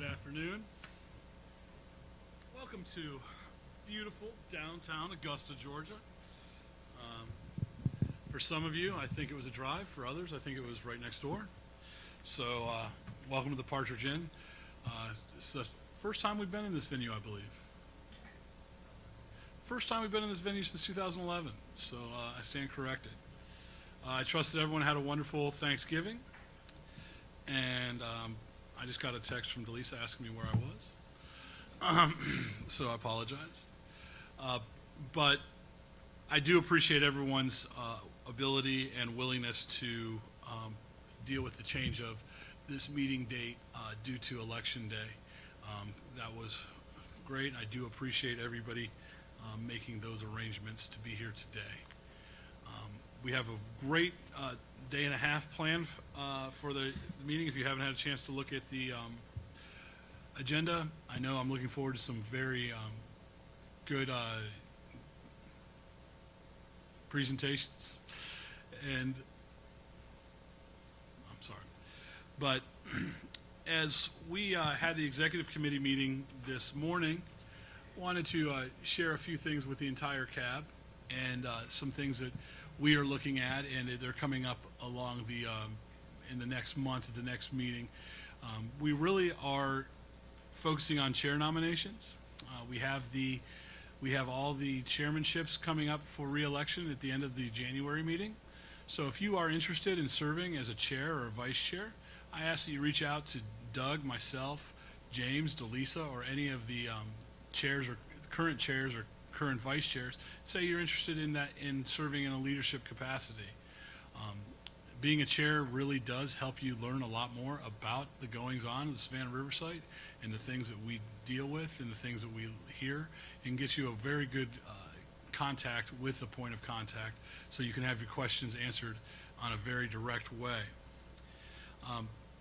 Good afternoon. Welcome to beautiful downtown Augusta, Georgia. For some of you, I think it was a drive. For others, I think it was right next door. So welcome to the Partridge Inn. It's the first time we've been in this venue, I believe. First time we've been in this venue since 2011, so I stand corrected. I trust that everyone had a wonderful Thanksgiving, and I just got a text from Delisa asking me where I was, so I apologize. But I do appreciate everyone's ability and willingness to deal with the change of this meeting date due to Election Day. That was great. I do appreciate everybody making those arrangements to be here today. We have a great day and a half planned for the meeting. If you haven't had a chance to look at the agenda, I know I'm looking forward to some very good presentations. And I'm sorry, but as we had the executive committee meeting this morning, wanted to share a few things with the entire cab and some things that we are looking at, and they're coming up along the in the next month at the next meeting. We really are focusing on chair nominations. We have all the chairmanships coming up for re-election at the end of the January meeting. So if you are interested in serving as a chair or a vice chair, I ask that you reach out to Doug, myself, James, Delisa, or any of the chairs or current vice chairs. Say you're interested in that, in serving in a leadership capacity. Being a chair really does help you learn a lot more about the goings on of the Savannah River site and the things that we deal with and the things that we hear, and gets you a very good contact with the point of contact, so you can have your questions answered on a very direct way.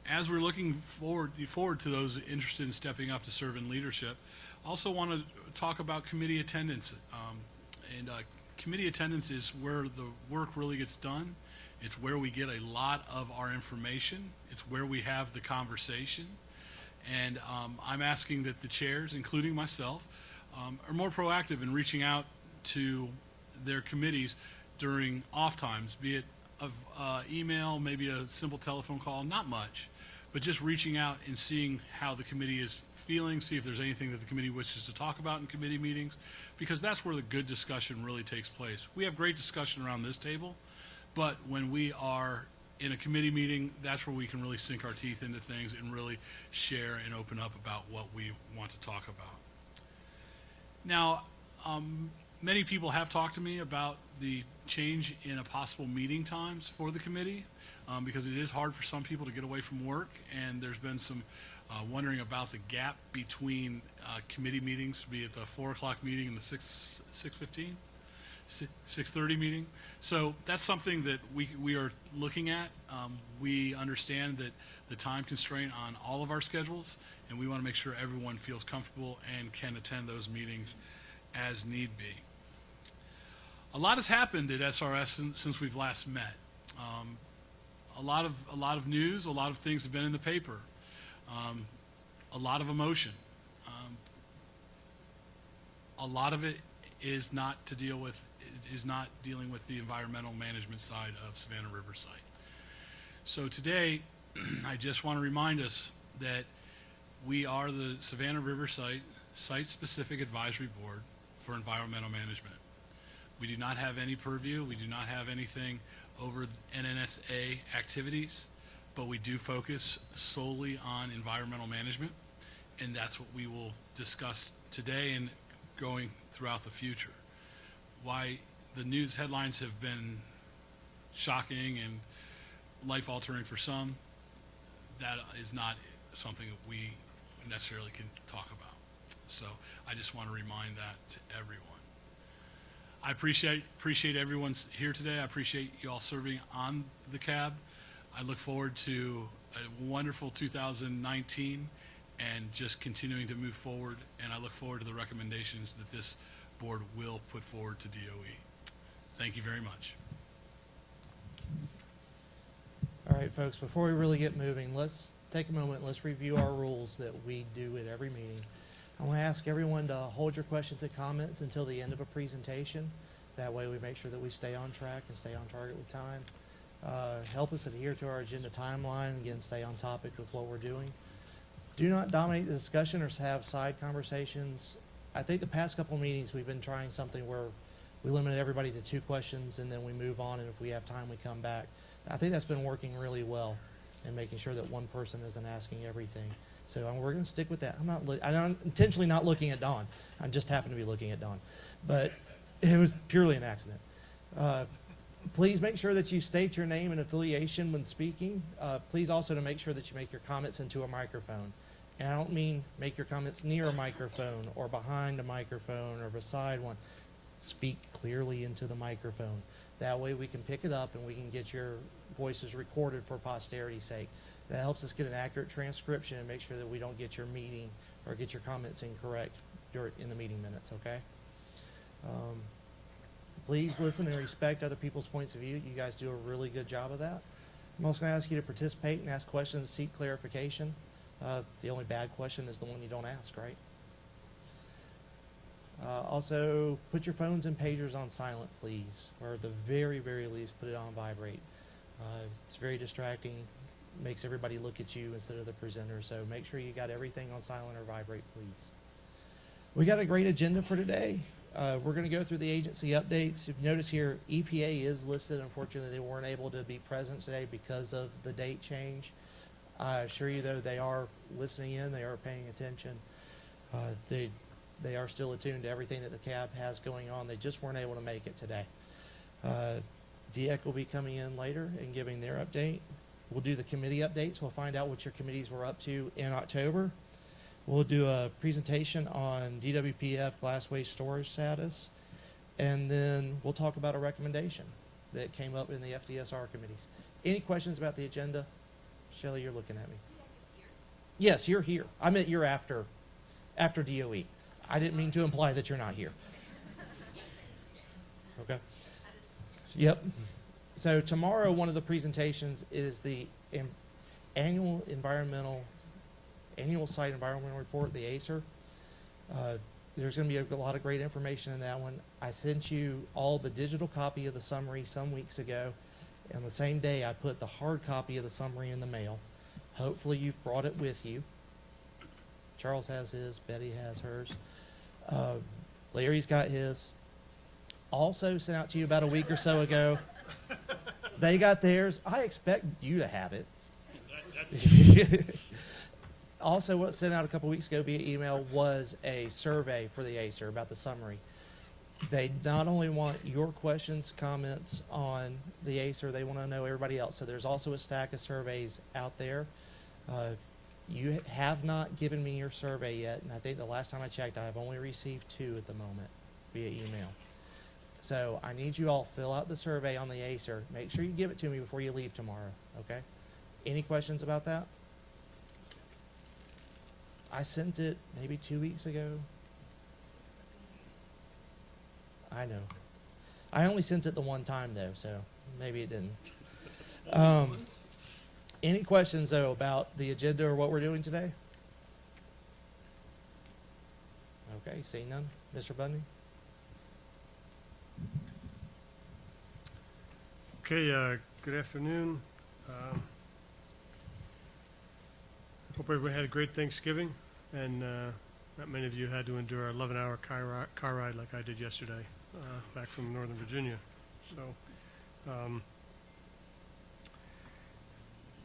As we're looking forward to those interested in stepping up to serve in leadership, I also want to talk about committee attendance. Committee attendance is where the work really gets done. It's where we get a lot of our information. It's where we have the conversation. And I'm asking that the chairs, including myself, are more proactive in reaching out to their committees during off times, be it of email, maybe a simple telephone call, not much, but just reaching out and seeing how the committee is feeling, see if there's anything that the committee wishes to talk about in committee meetings, because that's where the good discussion really takes place. We have great discussion around this table, but when we are in a committee meeting, that's where we can really sink our teeth into things and really share and open up about what we want to talk about. Now, many people have talked to me about the change in a possible meeting times for the committee, because it is hard for some people to get away from work, and there's been some wondering about the gap between committee meetings, be it the 4 o'clock meeting and the 6:30 meeting. So that's something that we are looking at. We understand that the time constraint on all of our schedules, and we want to make sure everyone feels comfortable and can attend those meetings as need be. A lot has happened at SRS since we've last met. A lot of news, a lot of things have been in the paper, a lot of emotion. A lot of it is not to deal with. It is not dealing with the environmental management side of Savannah River site. So today, I just want to remind us that we are the Savannah River Site-Specific Advisory Board for Environmental Management. We do not have any purview. We do not have anything over NNSA activities, but we do focus solely on environmental management, and that's what we will discuss today and going throughout the future. Why the news headlines have been shocking and life-altering for some, that is not something that we necessarily can talk about. So I just want to remind that to everyone. I appreciate everyone's here today. I appreciate you all serving on the cab. I look forward to a wonderful 2019 and just continuing to move forward, and I look forward to the recommendations that this board will put forward to DOE. Thank you very much. All right, folks, before we really get moving, let's take a moment and let's review our rules that we do at every meeting. I want to ask everyone to hold your questions and comments until the end of a presentation. That way we make sure that we stay on track and stay on target with time. Help us adhere to our agenda timeline. Again, stay on topic with what we're doing. Do not dominate the discussion or have side conversations. I think the past couple of meetings we've been trying something where we limit everybody to 2 questions and then we move on, and if we have time we come back. I think that's been working really well and making sure that one person isn't asking everything. So we're going to stick with that. I'm intentionally not looking at Dawn. I just happen to be looking at Dawn. But it was purely an accident. Please make sure that you state your name and affiliation when speaking. Please also to make sure that you make your comments into a microphone. And I don't mean make your comments near a microphone or behind a microphone or beside one. Speak clearly into the microphone. That way we can pick it up and we can get your voices recorded for posterity's sake. That helps us get an accurate transcription and make sure that we don't get your meeting or get your comments incorrect in the meeting minutes, okay? Please listen and respect other people's points of view. You guys do a really good job of that. I'm also going to ask you to participate and ask questions, seek clarification. The only bad question is the one you don't ask, right? Also, put your phones and pagers on silent, please, or at the very, very least, put it on vibrate. It's very distracting, makes everybody look at you instead of the presenter, so make sure you got everything on silent or vibrate, please. We got a great agenda for today. We're going to go through the agency updates. If you notice here, EPA is listed. Unfortunately, they weren't able to be present today because of the date change. I assure you, though, they are listening in. They are paying attention. They are still attuned to everything that the CAB has going on. They just weren't able to make it today. DEC will be coming in later and giving their update. We'll do the committee updates. We'll find out what your committees were up to in October. We'll do a presentation on DWPF glass waste storage status. And then we'll talk about a recommendation that came up in the FDSR committees. Any questions about the agenda? Shelley, you're looking at me. Yes, you're here. I meant you're after DOE. I didn't mean to imply that you're not here. Okay. Yep. So tomorrow, one of the presentations is the annual site environmental report, the ACER. There's going to be a lot of great information in that one. I sent you all the digital copy of the summary some weeks ago. And the same day, I put the hard copy of the summary in the mail. Hopefully, you've brought it with you. Charles has his. Betty has hers. Larry's got his. Also sent out to you about a week or so ago. They got theirs. I expect you to have it. Also, what sent out a couple weeks ago via email was a survey for the ACER about the summary. They not only want your questions, comments on the ACER, they want to know everybody else. So there's also a stack of surveys out there. You have not given me your survey yet, and I think the last time I checked, I have only received 2 at the moment via email. So I need you all to fill out the survey on the ACER. Make sure you give it to me before you leave tomorrow, okay? Any questions about that? I sent it maybe 2 weeks ago. I know. I only sent it the one time, though, so maybe it didn't. Any questions, though, about the agenda or what we're doing today? Okay, seeing none. Mr. Bundy? Okay, good afternoon. Hope everybody had a great Thanksgiving, and not many of you had to endure an 11-hour car ride like I did yesterday, back from Northern Virginia.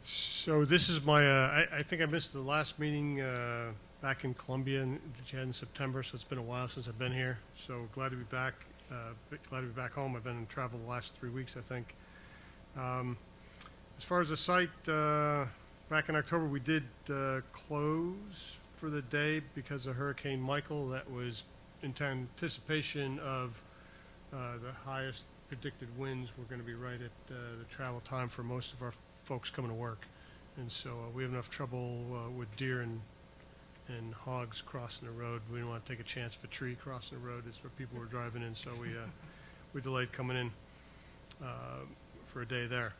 So this is my, I think I missed the last meeting back in Columbia that you had in September, so it's been a while since I've been here. So glad to be back, glad to be back home. I've been in travel the last 3 weeks, I think. As far as the site, back in October, we did close for the day because of Hurricane Michael. That was in anticipation of the highest predicted winds were going to be right at the travel time for most of our folks coming to work. And so we have enough trouble with deer and hogs crossing the road. We didn't want to take a chance of a tree crossing the road as where people were driving in, so we delayed coming in for a day there.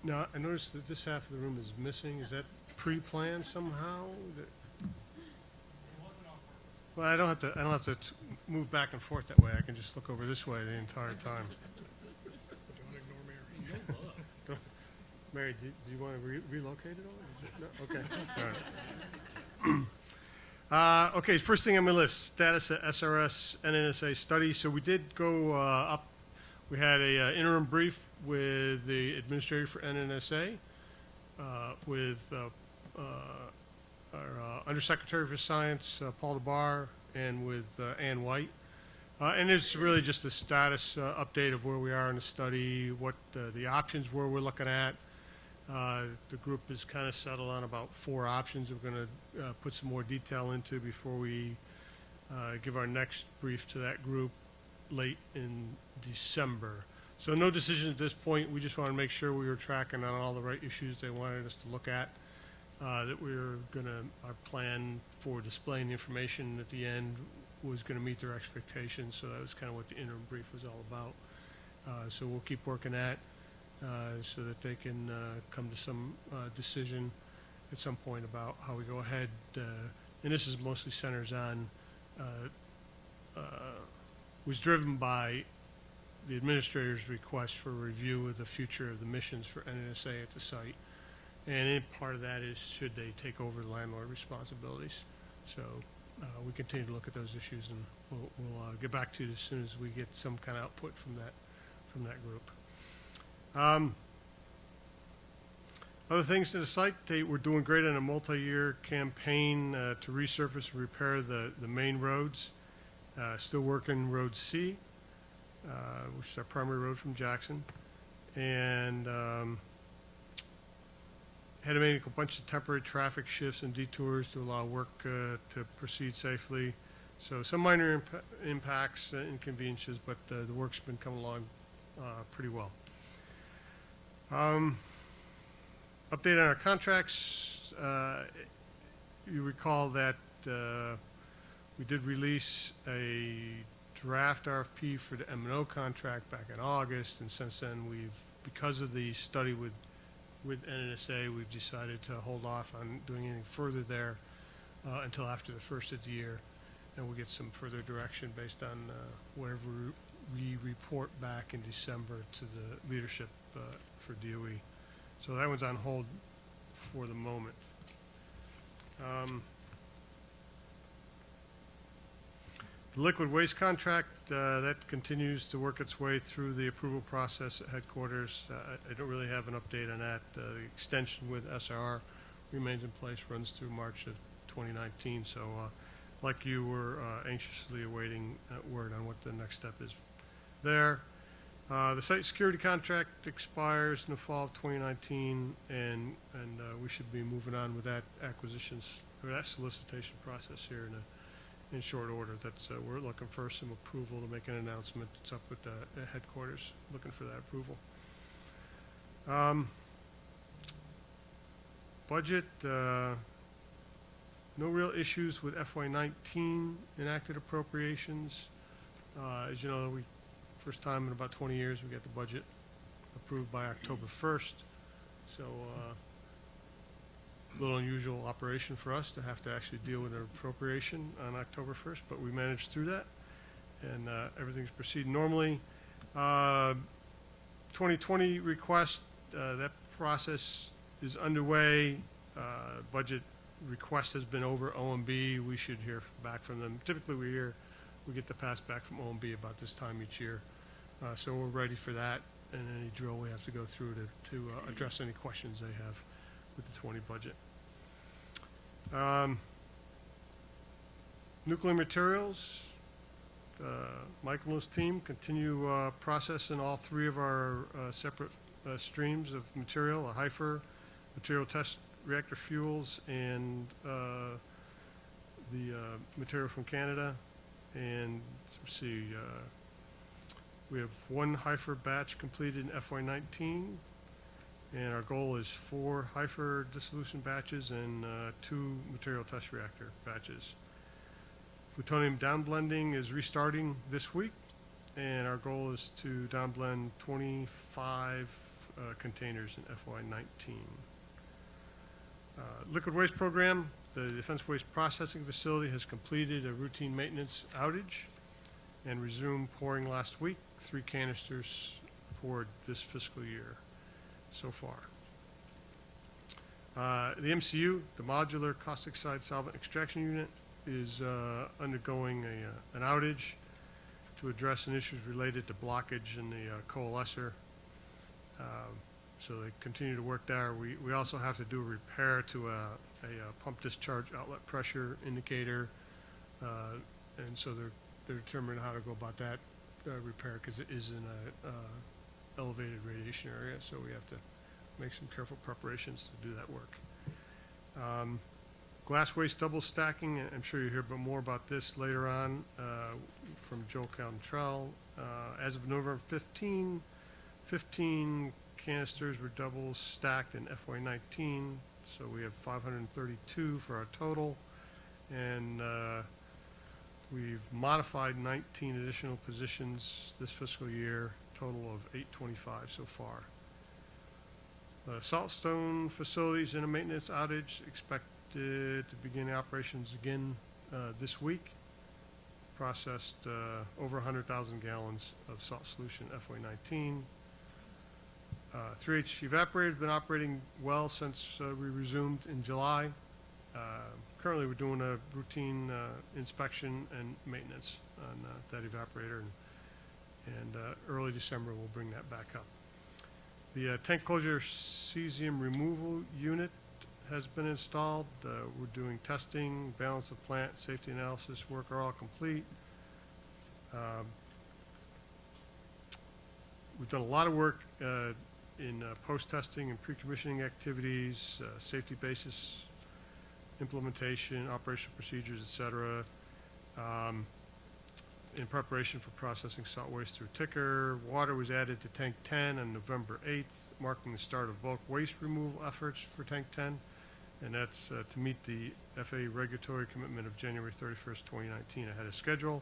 Now, I noticed that this half of the room is missing. Is that pre-planned somehow? Well, I don't have to move back and forth that way. I can just look over this way the entire time. Don't ignore Mary. Mary, do you want to relocate it all? No? Okay. All right. Okay, first thing on my list, status of SRS NNSA study. So we did go up. We had a interim brief with the administrator for NNSA, with our Undersecretary for Science, Paul DeBar, and with Ann White. And it's really just a status update of where we are in the study, what the options were we're looking at. The group is kind of settled on about 4 options we're going to put some more detail into before we give our next brief to that group late in December. So no decision at this point. We just want to make sure we were tracking on all the right issues they wanted us to look at, that we were going to, our plan for displaying the information at the end was going to meet their expectations. So that was kind of what the interim brief was all about. So we'll keep working at so that they can come to some decision at some point about how we go ahead. And this is mostly centers on, was driven by the administrator's request for review of the future of the missions for NNSA at the site. And part of that is, should they take over the landlord responsibilities? So we continue to look at those issues, and we'll get back to you as soon as we get some kind of output from that group. Other things to the site, we're doing great on a multi-year campaign to resurface and repair the main roads. Still working Road C, which is our primary road from Jackson. And had to make a bunch of temporary traffic shifts and detours to allow work to proceed safely. So some minor impacts, inconveniences, but the work's been coming along pretty well. Update on our contracts. You recall that we did release a draft RFP for the M&O contract back in August, and since then because of the study with NNSA, we've decided to hold off on doing anything further there until after the first of the year, and we'll get some further direction based on whatever we report back in December to the leadership for DOE. So that one's on hold for the moment. The liquid waste contract, that continues to work its way through the approval process at headquarters. I don't really have an update on that. The extension with SRR remains in place, runs through March of 2019. So like you were anxiously awaiting word on what the next step is there. The site security contract expires in the fall of 2019, and we should be moving on with that acquisitions or that solicitation process here in short order. That's we're looking for some approval to make an announcement. It's up with the headquarters, looking for that approval. Budget, no real issues with FY19 enacted appropriations. As you know, first time in about 20 years we get the budget approved by October 1st. So a little unusual operation for us to have to actually deal with an appropriation on October 1st, but we managed through that, and everything's proceeding normally. 2020 request, that process is underway. Budget request has been over OMB. We should hear back from them. Typically we get the pass back from OMB about this time each year. So we're ready for that, and any drill we have to go through to address any questions they have with the 20 budget. Nuclear materials, Michael and his team continue processing all 3 of our separate streams of material, a HIFER, material test reactor fuels, and the material from Canada. And let's see, we have 1 HIFER batch completed in FY19, and our goal is 4 HIFER dissolution batches and 2 material test reactor batches. Plutonium downblending is restarting this week, and our goal is to downblend 25 containers in FY19. Liquid waste program, the Defense Waste Processing Facility has completed a routine maintenance outage and resumed pouring last week. 3 canisters poured this fiscal year so far. The MCU, the Modular Caustic Side Solvent Extraction Unit, is undergoing an outage to address an issues related to blockage in the coalescer. So they continue to work there. We also have to do a repair to a pump discharge outlet pressure indicator, and so they're determining how to go about that repair, because it is in a elevated radiation area, so we have to make some careful preparations to do that work. Glass waste double stacking, I'm sure you'll hear more about this later on from Joe Cantrell. As of November 15 canisters were double stacked in FY19, so we have 532 for our total, and we've modified 19 additional positions this fiscal year, total of 825 so far. The Saltstone facilities in a maintenance outage, expected to begin operations again this week. Processed over 100,000 gallons of salt solution FY19. 3H evaporator has been operating well since we resumed in July. Currently, we're doing a routine inspection and maintenance on that evaporator, and early December we'll bring that back up. The tank closure cesium removal unit has been installed. We're doing testing, balance of plant, safety analysis work are all complete. We've done a lot of work in post-testing and pre-commissioning activities, safety basis implementation, operational procedures, et cetera, in preparation for processing salt waste through ticker. Water was added to Tank 10 on November 8th, marking the start of bulk waste removal efforts for Tank 10, and that's to meet the FAA regulatory commitment of January 31st, 2019 ahead of schedule.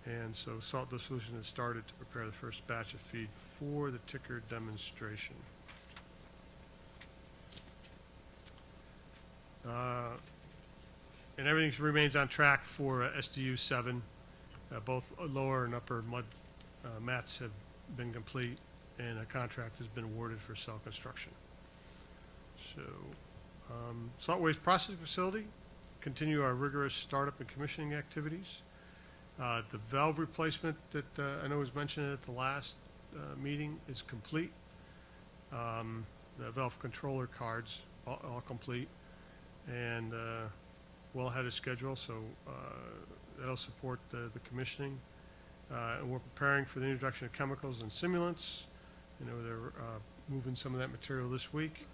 And so salt dissolution has started to prepare the first batch of feed for the ticker demonstration. And everything remains on track for SDU 7. Both lower and upper mud mats have been complete, and a contract has been awarded for cell construction. So, salt waste processing facility, continue our rigorous startup and commissioning activities. The valve replacement that I know was mentioned at the last meeting is complete. The valve controller cards all complete, and well ahead of schedule, so that'll support the commissioning. And we're preparing for the introduction of chemicals and simulants. You know, they're moving some of that material this week.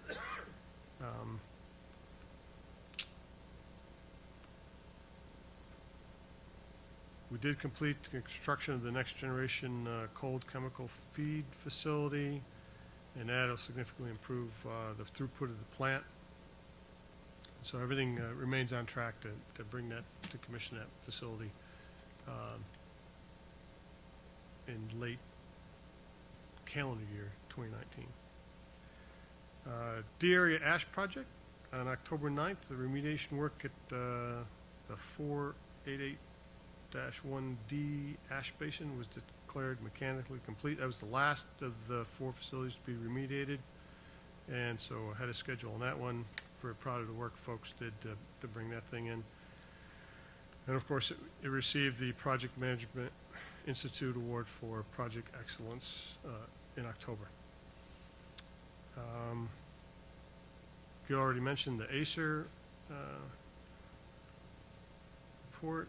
We did complete the construction of the next generation cold chemical feed facility, and that'll significantly improve the throughput of the plant. So everything remains on track to bring that, to commission that facility in late calendar year 2019. D-area ash project on October 9th, the remediation work at the 488-1D ash basin was declared mechanically complete. That was the last of the 4 facilities to be remediated, and so ahead of schedule on that one. Very proud of the work folks did to bring that thing in. And of course, it received the Project Management Institute Award for Project Excellence in October. You already mentioned the ACER report.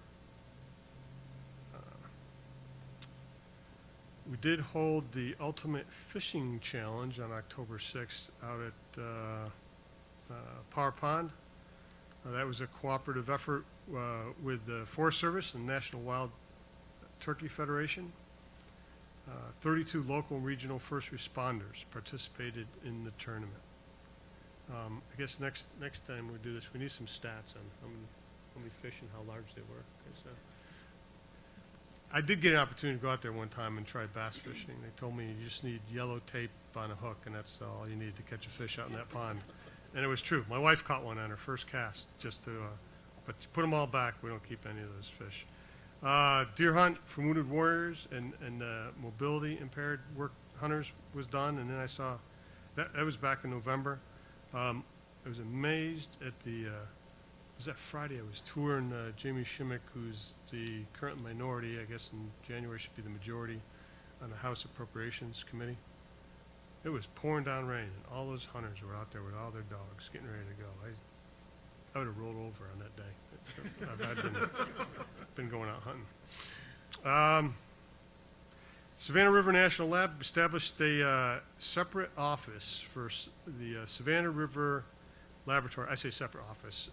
We did hold the Ultimate Fishing Challenge on October 6th out at Power Pond. That was a cooperative effort with the Forest Service and National Wild Turkey Federation. 32 local and regional first responders participated in the tournament. I guess next time we do this, we need some stats on how many fish and how large they were. I did get an opportunity to go out there one time and try bass fishing. They told me you just need yellow tape on a hook, and that's all you need to catch a fish out in that pond. And it was true. My wife caught one on her first cast, just to, but to put them all back, we don't keep any of those fish. Deer hunt for wounded warriors and mobility impaired work hunters was done, and then I saw that was back in November. I was amazed at the. Was that Friday? I was touring Jamie Shimmick, who's the current minority. I guess in January should be the majority on the House Appropriations Committee. It was pouring down rain, and all those hunters were out there with all their dogs getting ready to go. I would have rolled over on that day. I've been going out hunting. Savannah River National Lab established a separate office for the Savannah River Laboratory. I say separate office.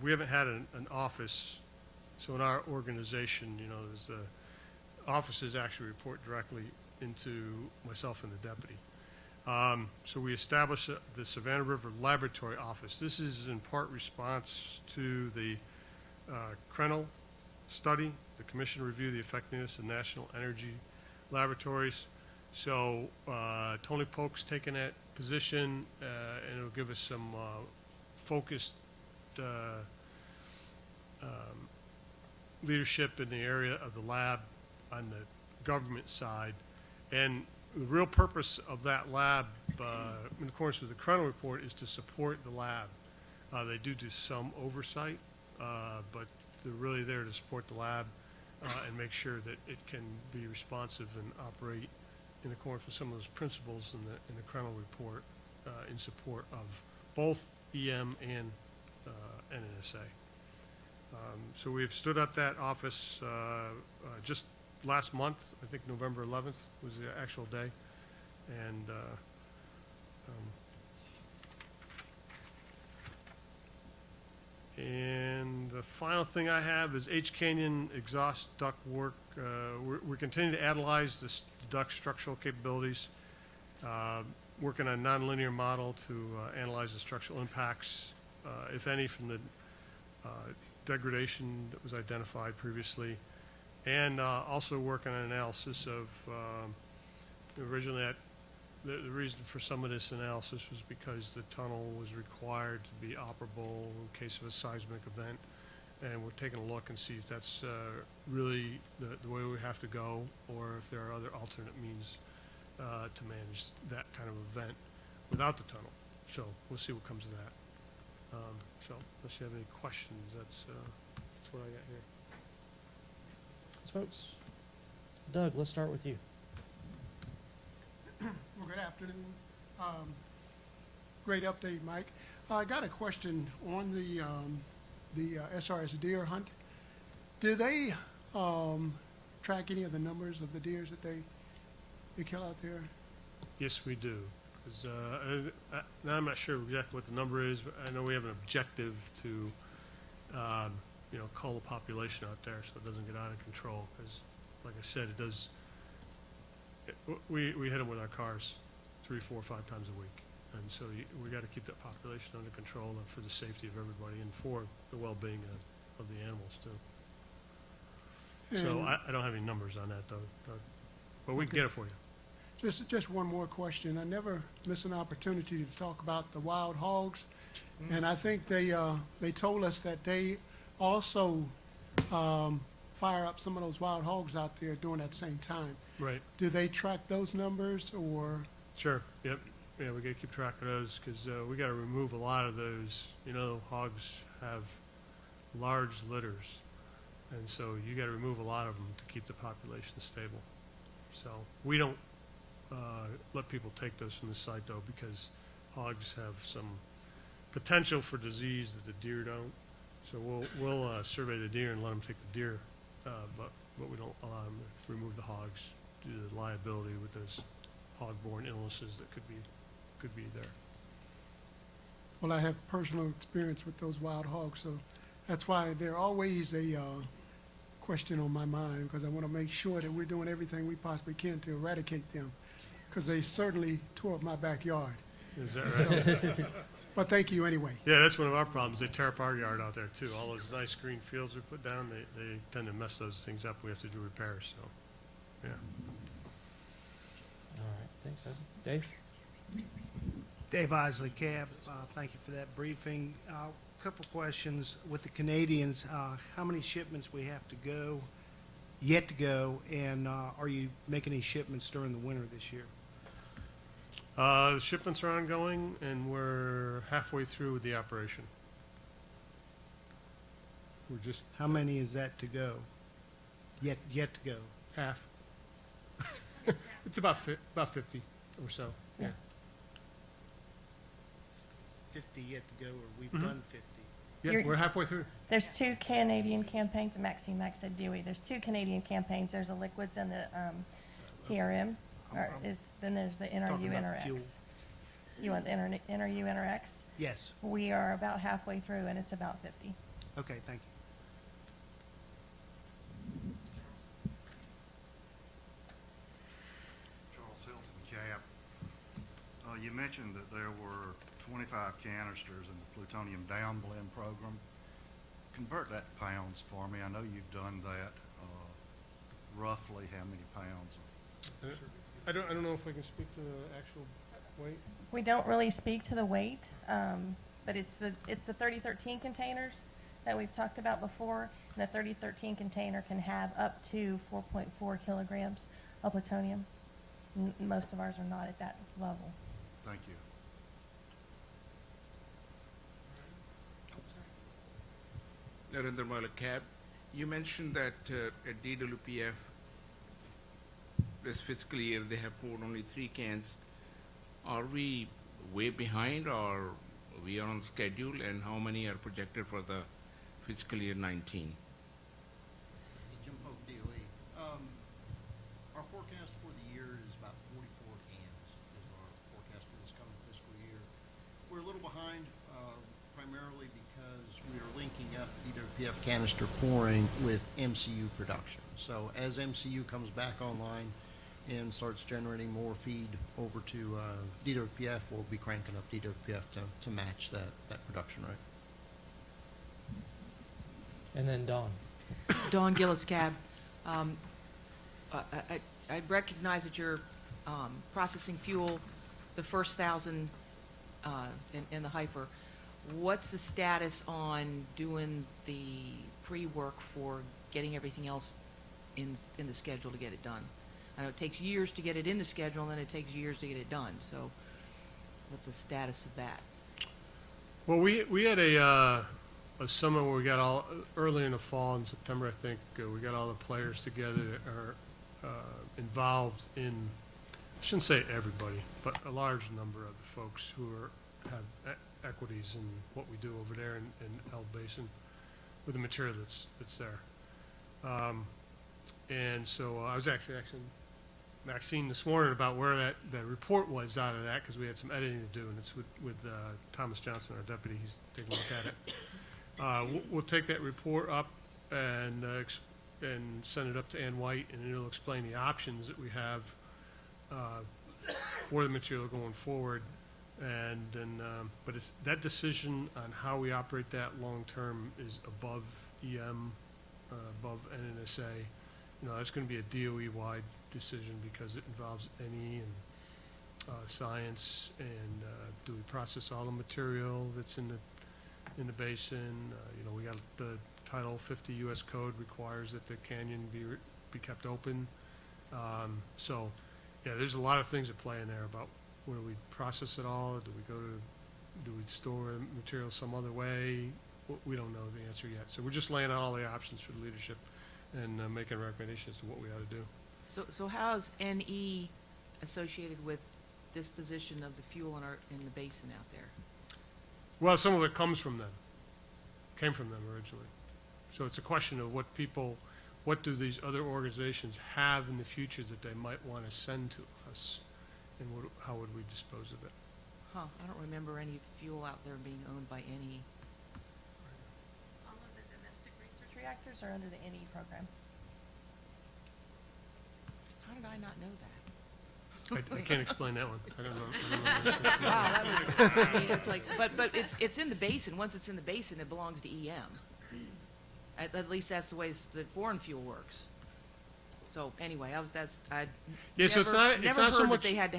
We haven't had an office, so in our organization, the offices actually report directly into myself and the deputy. So we established the Savannah River Laboratory Office. This is in part response to the Crenel study. The commission reviewed the effectiveness of national energy laboratories. So Tony Polk's taken that position, and it'll give us some focused leadership in the area of the lab on the government side. And the real purpose of that lab, in accordance with the Crenel report, is to support the lab. They do some oversight, but they're really there to support the lab and make sure that it can be responsive and operate in accordance with some of those principles in the Crenel report in support of both EM and NNSA. So we've stood up that office just last month. I think November 11th was the actual day. And the final thing I have is H Canyon exhaust duct work. We're continuing to analyze the duct structural capabilities, working on a nonlinear model to analyze the structural impacts, if any, from the degradation that was identified previously, and also working on analysis of originally the reason for some of this analysis was because the tunnel was required to be operable in case of a seismic event, and we're taking a look and see if that's really the way we have to go, or if there are other alternate means to manage that kind of event without the tunnel. So we'll see what comes of that. So unless you have any questions, that's what I got here. Folks, Doug, let's start with you. Well, good afternoon. Great update, Mike. I got a question on the SRS deer hunt. Do they track any of the numbers of the deers that they kill out there? Yes, we do. Because now I'm not sure exactly what the number is, but I know we have an objective to, cull the population out there so it doesn't get out of control. Because, like I said, it does. We hit them with our cars 3, 4, 5 times a week, and so we got to keep that population under control for the safety of everybody and for the well-being of the animals too. So I don't have any numbers on that though, Doug, but we can get it for you. Just one more question. I never miss an opportunity to talk about the wild hogs, and I think they told us that they also fire up some of those wild hogs out there during that same time. Right. Do they track those numbers, or? Sure. Yep. Yeah, we got to keep track of those because we got to remove a lot of those. Hogs have large litters, and so you got to remove a lot of them to keep the population stable. So we don't let people take those from the site though, because hogs have some potential for disease that the deer don't. So we'll survey the deer and let them take the deer, but we don't allow them to remove the hogs due to the liability with those hog-borne illnesses that could be there. Well, I have personal experience with those wild hogs, so that's why they're always a question on my mind, because I want to make sure that we're doing everything we possibly can to eradicate them, because they certainly tore up my backyard. Is that right? But thank you anyway. Yeah, that's one of our problems. They tear up our yard out there too. All those nice green fields we put down, they tend to mess those things up. We have to do repairs, so, yeah. All right, thanks, Evan. Dave? Dave Isley, Cab. Thank you for that briefing. Couple questions. With the Canadians, how many shipments we have to go, yet to go, and are you making any shipments during the winter this year? The shipments are ongoing, and we're halfway through with the operation. We're just How many is that to go? Yet to go. half. It's about 50 or so, yeah. 50 yet to go, or we've Mhm. done 50? Yeah, You're- we're halfway through. There's two Canadian campaigns, and Maxine Max said Dewey. There's two Canadian campaigns. There's the liquids and the TRM. Then there's the Talking NRU about the fuel. NRX. You want the NRU NRX? Yes. We are about halfway through, and it's about 50. Okay, thank you. Charles Hilton, Cap. You mentioned that there were 25 canisters in the plutonium downblend program. Convert that to pounds for me. I know you've done that. Roughly how many pounds? I don't know if I can speak to the actual weight. We don't really speak to the weight, but it's the 3013 containers that we've talked about before. And a 3013 container can have up to 4.4 kilograms of plutonium. Most of ours are not at that level. Thank you. Narendra Malik, Cab. You mentioned that at DWPF this fiscal year they have poured only 3 cans. Are we way behind, or we are on schedule, and how many are projected for the fiscal year 19? Jim Folk, DOE. Our forecast for the year is about 44 cans is our forecast for this coming fiscal year. We're a little behind primarily because we are linking up DWPF canister pouring with MCU production. So as MCU comes back online and starts generating more feed over to DWPF, we'll be cranking up DWPF to match that production rate. And then Dawn. Dawn Gillis, Cab. I recognize that you're processing fuel, the first 1,000 in the Heifer. What's the status on doing the pre-work for getting everything else in the schedule to get it done? I know it takes years to get it in the schedule, and then it takes years to get it done. So what's the status of that? Well, we had a summer where we got all, early in the fall, in September, I think, we got all the players together that are involved in, I shouldn't say everybody, but a large number of the folks who have equities in what we do over there in El Basin with the material that's there. And so I was actually Maxine this morning about where that report was out of that, because we had some editing to do, and it's with Thomas Johnson, our deputy. He's taking a look at it. We'll take that report up and send it up to Ann White, and it'll explain the options that we have for the material going forward. And then, but it's that decision on how we operate that long term is above EM, above NNSA. You know, that's going to be a DOE-wide decision because it involves NE and science, and do we process all the material that's in the basin? You know, we got the Title 50 U.S. Code requires that the canyon be kept open. So, yeah, there's a lot of things at play in there about whether we process it all, do we store material some other way? We don't know the answer yet. So we're just laying out all the options for the leadership and making recommendations to what we ought to do. So how's NE associated with disposition of the fuel in the basin out there? Well, some of it came from them originally. So it's a question of what do these other organizations have in the future that they might want to send to us, and how would we dispose of it? Huh, I don't remember any fuel out there being owned by NE. All of the domestic research reactors are under the NE program. How did I not know that? I can't explain that one. I don't know. Wow, that was, I mean, it's like, but it's in the basin. Once it's in the basin, it belongs to EM. At least that's the way the foreign fuel works. So anyway, I Yeah, so it's not- it's never not so heard much- that they had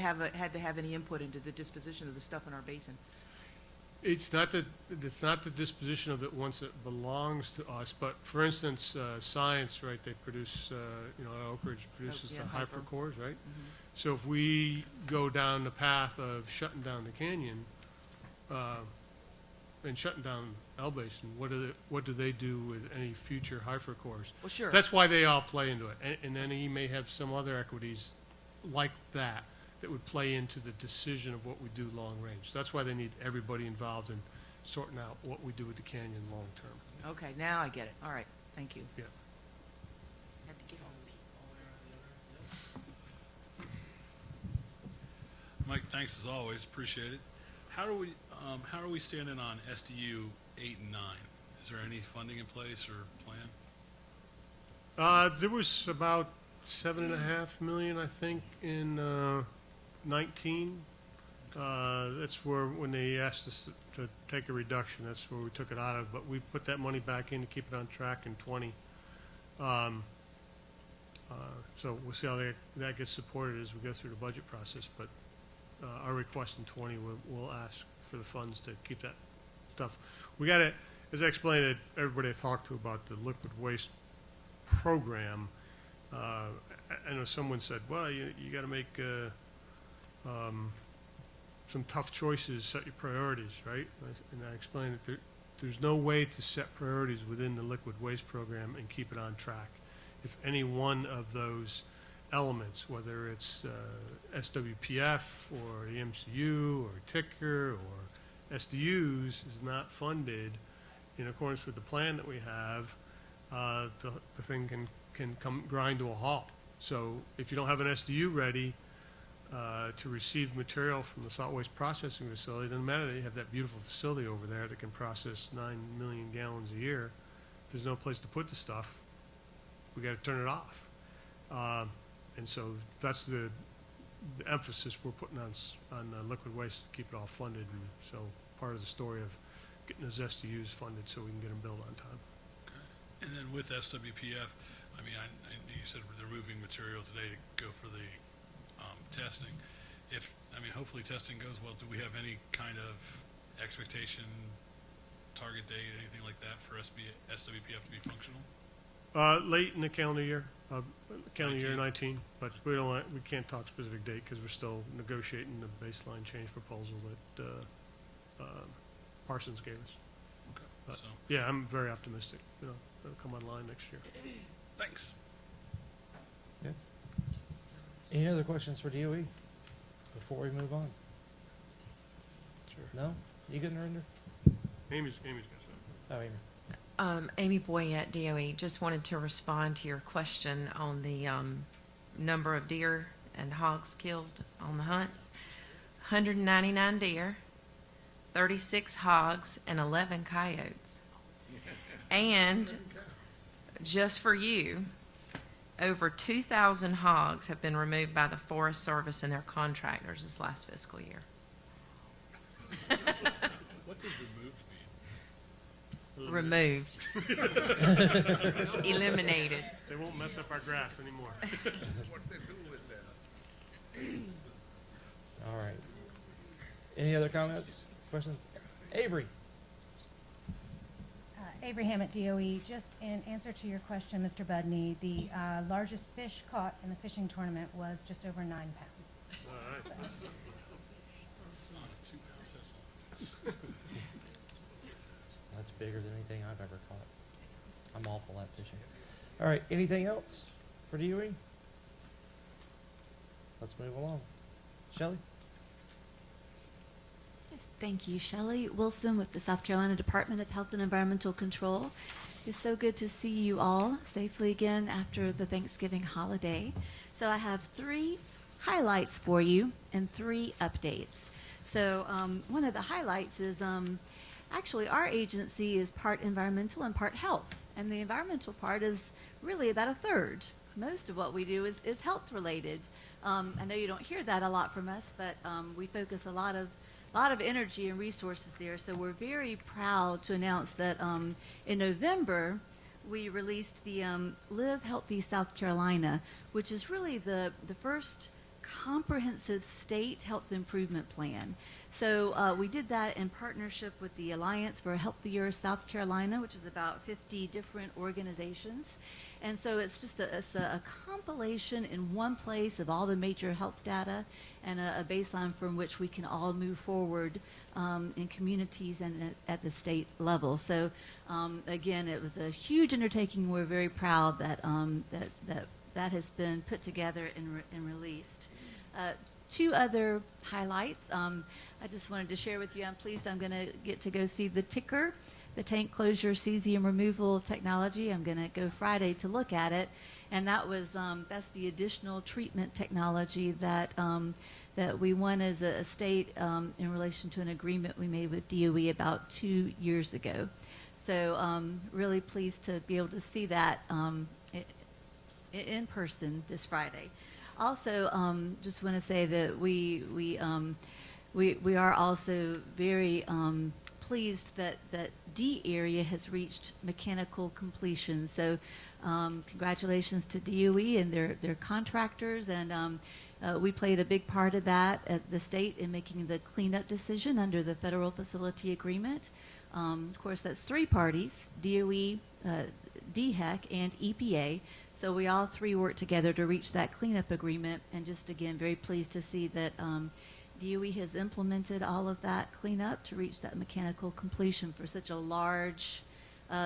to have any input into the disposition of the stuff in our basin. It's not the disposition of it once it belongs to us, but for instance, Science, right, they produce, Oak Ridge produces yeah, the Hyper. Hyper cores, right? So if we go down the path of shutting down the canyon, and shutting down L Basin, what do they do with any future Hyper cores? Well, sure. That's why they all play into it, and then he may have some other equities like that would play into the decision of what we do long range. That's why they need everybody involved in sorting out what we do with the canyon long term. Okay, now I get it. All right, thank you. Yeah. Had to get all the pieces. Mike, thanks as always, appreciate it. How are we standing on SDU 8 and 9? Is there any funding in place or plan? There was about $7.5 million, I think, in 19. That's where, when they asked us to take a reduction, that's where we took it out of. But we put that money back in to keep it on track in 20. So we'll see how that gets supported as we go through the budget process. But our request in 20, we'll ask for the funds to keep that stuff. We got to, as I explained to everybody I talked to about the liquid waste program, I know someone said, well, you got to make some tough choices, set your priorities, right? And I explained that there's no way to set priorities within the liquid waste program and keep it on track. If any one of those elements, whether it's SWPF or the MCU or Ticker or SDUs, is not funded in accordance with the plan that we have, the thing can come grind to a halt. So if you don't have an SDU ready to receive material from the salt waste processing facility, it doesn't matter that you have that beautiful facility over there that can process 9 million gallons a year. If there's no place to put the stuff, we got to turn it off. And so that's the emphasis we're putting on liquid waste to keep it all funded. And so part of the story of getting those SDUs funded so we can get them built on time. And then with SWPF, I mean, I you said they're moving material today to go for the testing. Hopefully testing goes well. Do we have any kind of expectation, target date, anything like that for SWPF to be functional? Late in the calendar year, year 19, but we can't talk specific date because we're still negotiating the baseline change proposal that Parsons gave us. Okay. But, So, yeah, I'm very optimistic. It'll come online next year. thanks. Any other questions for DOE before we move on? Sure. No? You good, Narinder? Amy's got something. Oh, Amy. Amy Boyette, DOE. Just wanted to respond to your question on the number of deer and hogs killed on the hunts. 199 deer, 36 hogs, and 11 coyotes. And just for you, over 2,000 hogs have been removed by the Forest Service and their contractors this last fiscal year. What does removed mean? Removed. Eliminated. They won't mess up our grass anymore. What they do with that? All right. Any other comments, questions? Avery? Avery Hammett, DOE. Just in answer to your question, Mr. Budney, the largest fish caught in the fishing tournament was just over 9 pounds. All right. So, It's not a 2 pound test. That's bigger than anything I've ever caught. I'm awful at fishing. All right, anything else for DOE? Let's move along. Shelley? Yes, thank you. Shelley Wilson with the South Carolina Department of Health and Environmental Control. It's so good to see you all safely again after the Thanksgiving holiday. So I have 3 highlights for you and 3 updates. So one of the highlights is actually our agency is part environmental and part health. And the environmental part is really about 1/3. Most of what we do is health related. I know you don't hear that a lot from us, but we focus a lot of energy and resources there. So we're very proud to announce that in November, we released the Live Healthy South Carolina, which is really the first comprehensive state health improvement plan. So we did that in partnership with the Alliance for a Healthier South Carolina, which is about 50 different organizations. And so it's just a compilation in one place of all the major health data and a baseline from which we can all move forward in communities and at the state level. So again, it was a huge undertaking. We're very proud that that has been put together and released. Two other highlights I just wanted to share with you. I'm pleased I'm going to get to go see the ticker, the tank closure cesium removal technology. I'm going to go Friday to look at it, and that's the additional treatment technology that that we won as a state in relation to an agreement we made with DOE about 2 years ago. So really pleased to be able to see that in person this Friday. Also, just want to say that we are also very pleased that D area has reached mechanical completion. So congratulations to DOE and their contractors, and we played a big part of that at the state in making the cleanup decision under the federal facility agreement. Of course, that's three parties: DOE, DHEC, and EPA. So we all three worked together to reach that cleanup agreement, and just again very pleased to see that DOE has implemented all of that cleanup to reach that mechanical completion for such a large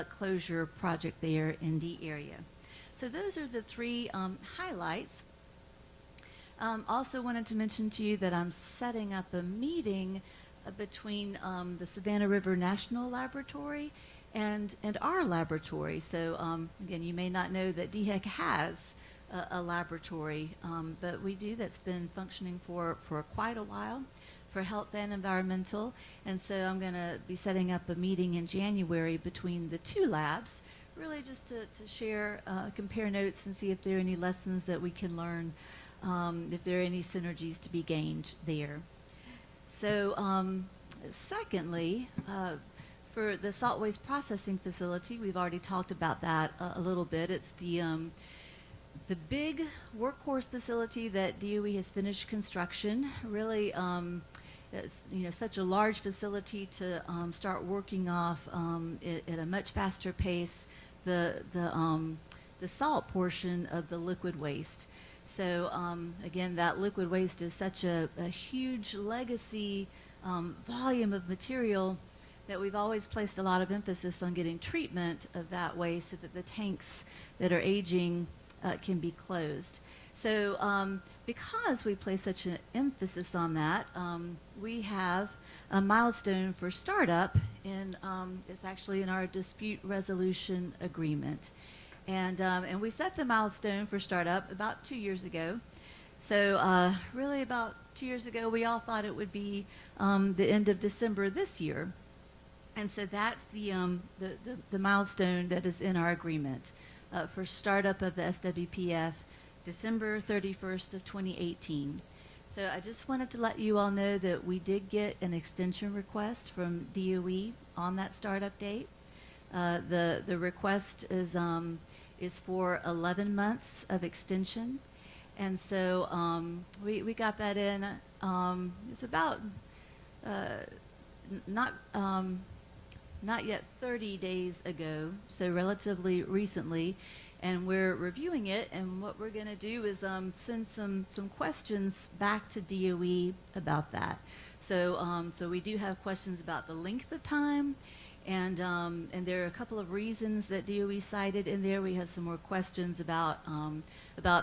closure project there in D area. So those are the three highlights. Also wanted to mention to you that I'm setting up a meeting between the Savannah River National Laboratory and our laboratory. So again, you may not know that DHEC has a laboratory, but we do. That's been functioning for quite a while for health and environmental. And so I'm going to be setting up a meeting in January between the two labs, really just to share, compare notes and see if there are any lessons that we can learn, if there are any synergies to be gained there. So secondly, for the salt waste processing facility, we've already talked about that a little bit. It's the big workhorse facility that DOE has finished construction. Really, it's, such a large facility to start working off at a much faster pace the salt portion of the liquid waste. So again, that liquid waste is such a huge legacy volume of material that we've always placed a lot of emphasis on getting treatment of that waste so that the tanks that are aging can be closed. So because we place such an emphasis on that, we have a milestone for startup, and it's actually in our dispute resolution agreement. And we set the milestone for startup about 2 years ago. So really about 2 years ago, we all thought it would be the end of December this year. And so that's the milestone that is in our agreement for startup of the SWPF, December 31st of 2018. So I just wanted to let you all know that we did get an extension request from DOE on that startup date. The request is for 11 months of extension. And so we got that in, it's about not yet 30 days ago, so relatively recently, and we're reviewing it, and what we're going to do is send some questions back to DOE about that. So we do have questions about the length of time, and there are a couple of reasons that DOE cited in there. We have some more questions about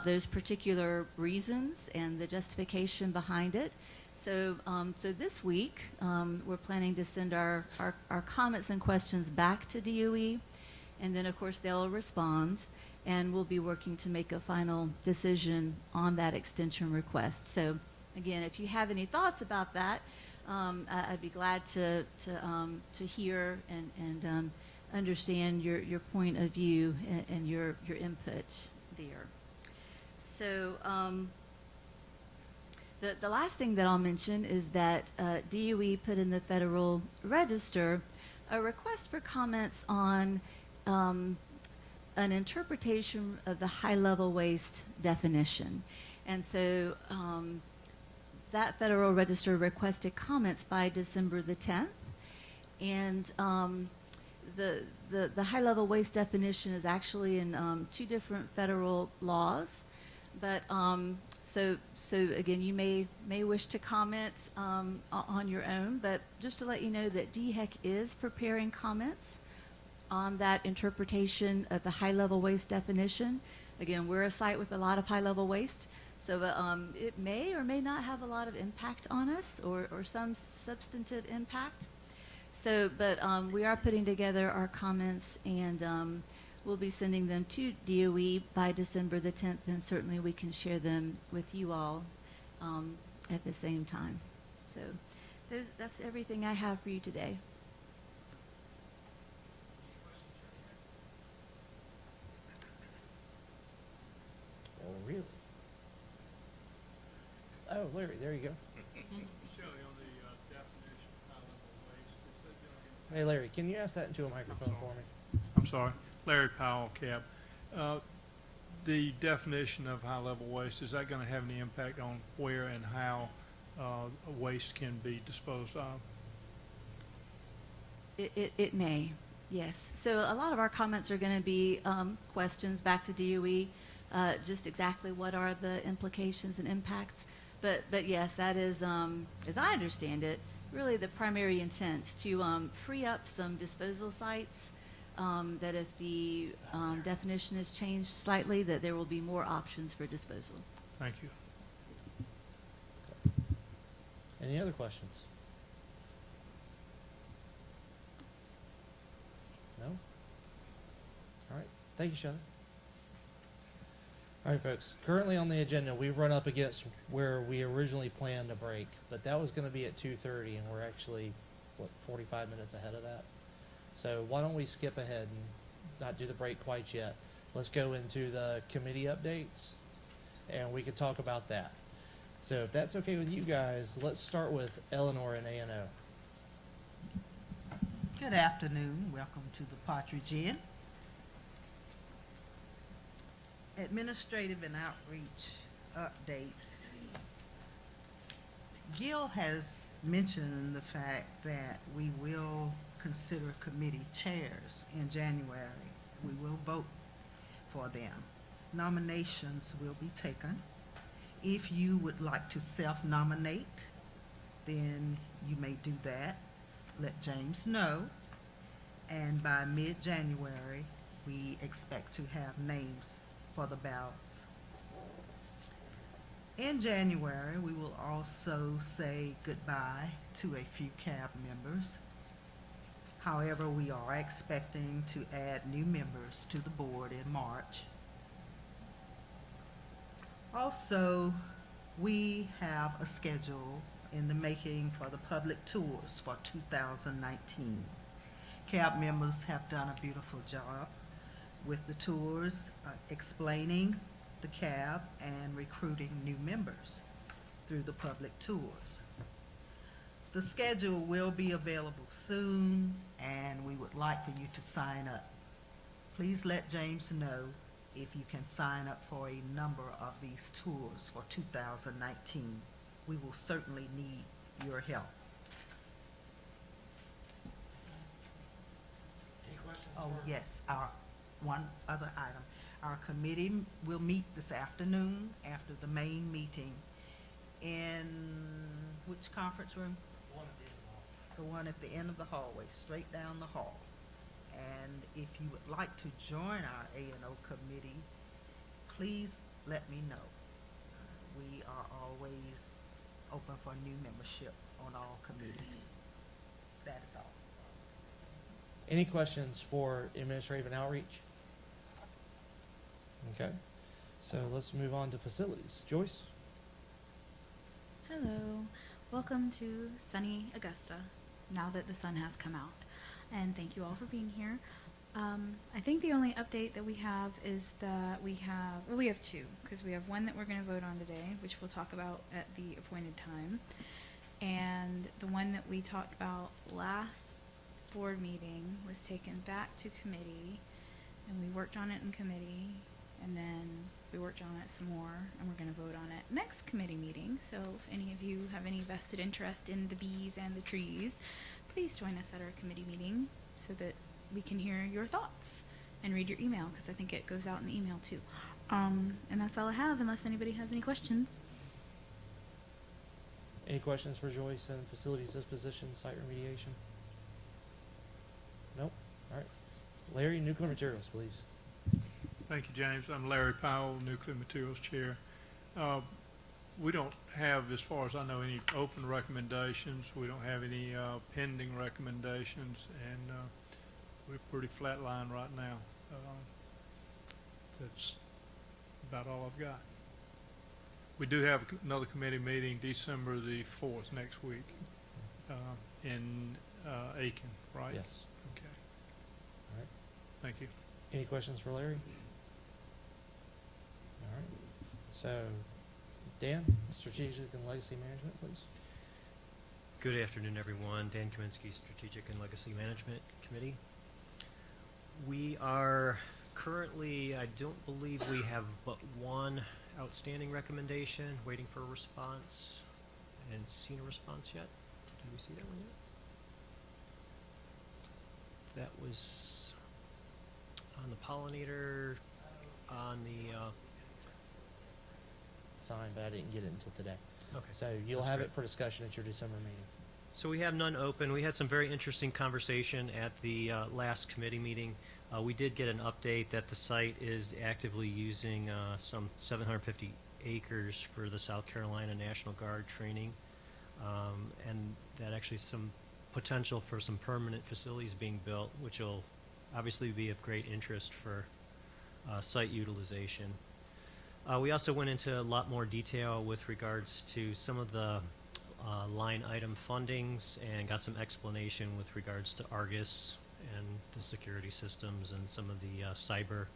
those particular reasons and the justification behind it. So this week, we're planning to send our comments and questions back to DOE, and then, of course, they'll respond, and we'll be working to make a final decision on that extension request. So, again, if you have any thoughts about that, I'd be glad to hear and understand your point of view and your input there. So, The last thing that I'll mention is that DOE put in the Federal Register a request for comments on an interpretation of the high-level waste definition. And so that Federal Register requested comments by December the 10th. And the high-level waste definition is actually in 2 different federal laws. But so again, you may wish to comment on your own, but just to let you know that DHEC is preparing comments on that interpretation of the high-level waste definition. Again, we're a site with a lot of high-level waste, so it may or may not have a lot of impact on us or some substantive impact. So, but we are putting together our comments, and we'll be sending them to DOE by December the 10th, and certainly we can share them with you all at the same time. So that's everything I have for you today. Oh, really? Oh, Larry, there you go. Shelley, on the definition of high-level waste, is that going Hey, Larry, can you ask that into a microphone for me? I'm sorry, Larry Powell, CAB. The definition of high-level waste, is that going to have any impact on where and how waste can be disposed of? It may, yes. So a lot of our comments are going to be questions back to DOE, just exactly what are the implications and impacts. But yes, that is, as I understand it, really the primary intent to free up some disposal sites, that if the definition is changed slightly, that there will be more options for disposal. Thank you. Any other questions? No? All right. Thank you, Shelley. All right, folks. Currently on the agenda, we've run up against where we originally planned a break, but that was going to be at 2:30, and we're actually, 45 minutes ahead of that? So why don't we skip ahead and not do the break quite yet? Let's go into the committee updates, and we can talk about that. So if that's okay with you guys, let's start with Eleanor and A&O. Good afternoon. Welcome to the Partridge Inn. Administrative and outreach updates. Gil has mentioned the fact that we will consider committee chairs in January. We will vote for them. Nominations will be taken. If you would like to self-nominate, then you may do that. Let James know. And by mid-January, we expect to have names for the ballots. In January, we will also say goodbye to a few CAB members. However, we are expecting to add new members to the board in March. Also, we have a schedule in the making for the public tours for 2019. CAB members have done a beautiful job with the tours, explaining the CAB and recruiting new members through the public tours. The schedule will be available soon, and we would like for you to sign up. Please let James know if you can sign up for a number of these tours for 2019. We will certainly need your help. Any questions? Oh, yes, our one other item. Our committee will meet this afternoon after the main meeting in which conference room? The one at the end of the hallway, straight down the hall. And if you would like to join our A&O committee, please let me know. We are always open for new membership on all committees. That is all. Any questions for administrative and outreach? Okay. So let's move on to facilities. Joyce? Hello. Welcome to sunny Augusta, now that the sun has come out. And thank you all for being here. I think the only update that we have is that we have two, because we have one that we're going to vote on today, which we'll talk about at the appointed time. And the one that we talked about last board meeting was taken back to committee, and we worked on it in committee, and then we worked on it some more, and we're going to vote on it next committee meeting. So if any of you have any vested interest in the bees and the trees, please join us at our committee meeting so that we can hear your thoughts and read your email, because I think it goes out in the email too. And that's all I have, unless anybody has any questions. Any questions for Joyce on facilities disposition, site remediation? Nope. All right. Larry, nuclear materials, please. Thank you, James. I'm Larry Powell, Nuclear Materials Chair. We don't have, as far as I know, any open recommendations. We don't have any pending recommendations, and we're pretty flatline right now. That's about all I've got. We do have another committee meeting December the 4th, next week, in Aiken, right? Yes. Okay. All right. Thank you. Any questions for Larry? All right. So, Dan, Strategic and Legacy Management, please. Good afternoon, everyone. Dan Kaminsky, Strategic and Legacy Management Committee. We are currently, I don't believe we have but one outstanding recommendation, waiting for a response. I hadn't seen a response yet. Did we see that one yet? That was on the pollinator, on the Signed, but I didn't get it until today. okay. So you'll That's have great. it for discussion at your December meeting. So we have none open. We had some very interesting conversation at the last committee meeting. We did get an update that the site is actively using some 750 acres for the South Carolina National Guard training, and that actually some potential for some permanent facilities being built, which will obviously be of great interest for site utilization. We also went into a lot more detail with regards to some of the line item fundings and got some explanation with regards to Argus and the security systems and some of the cyber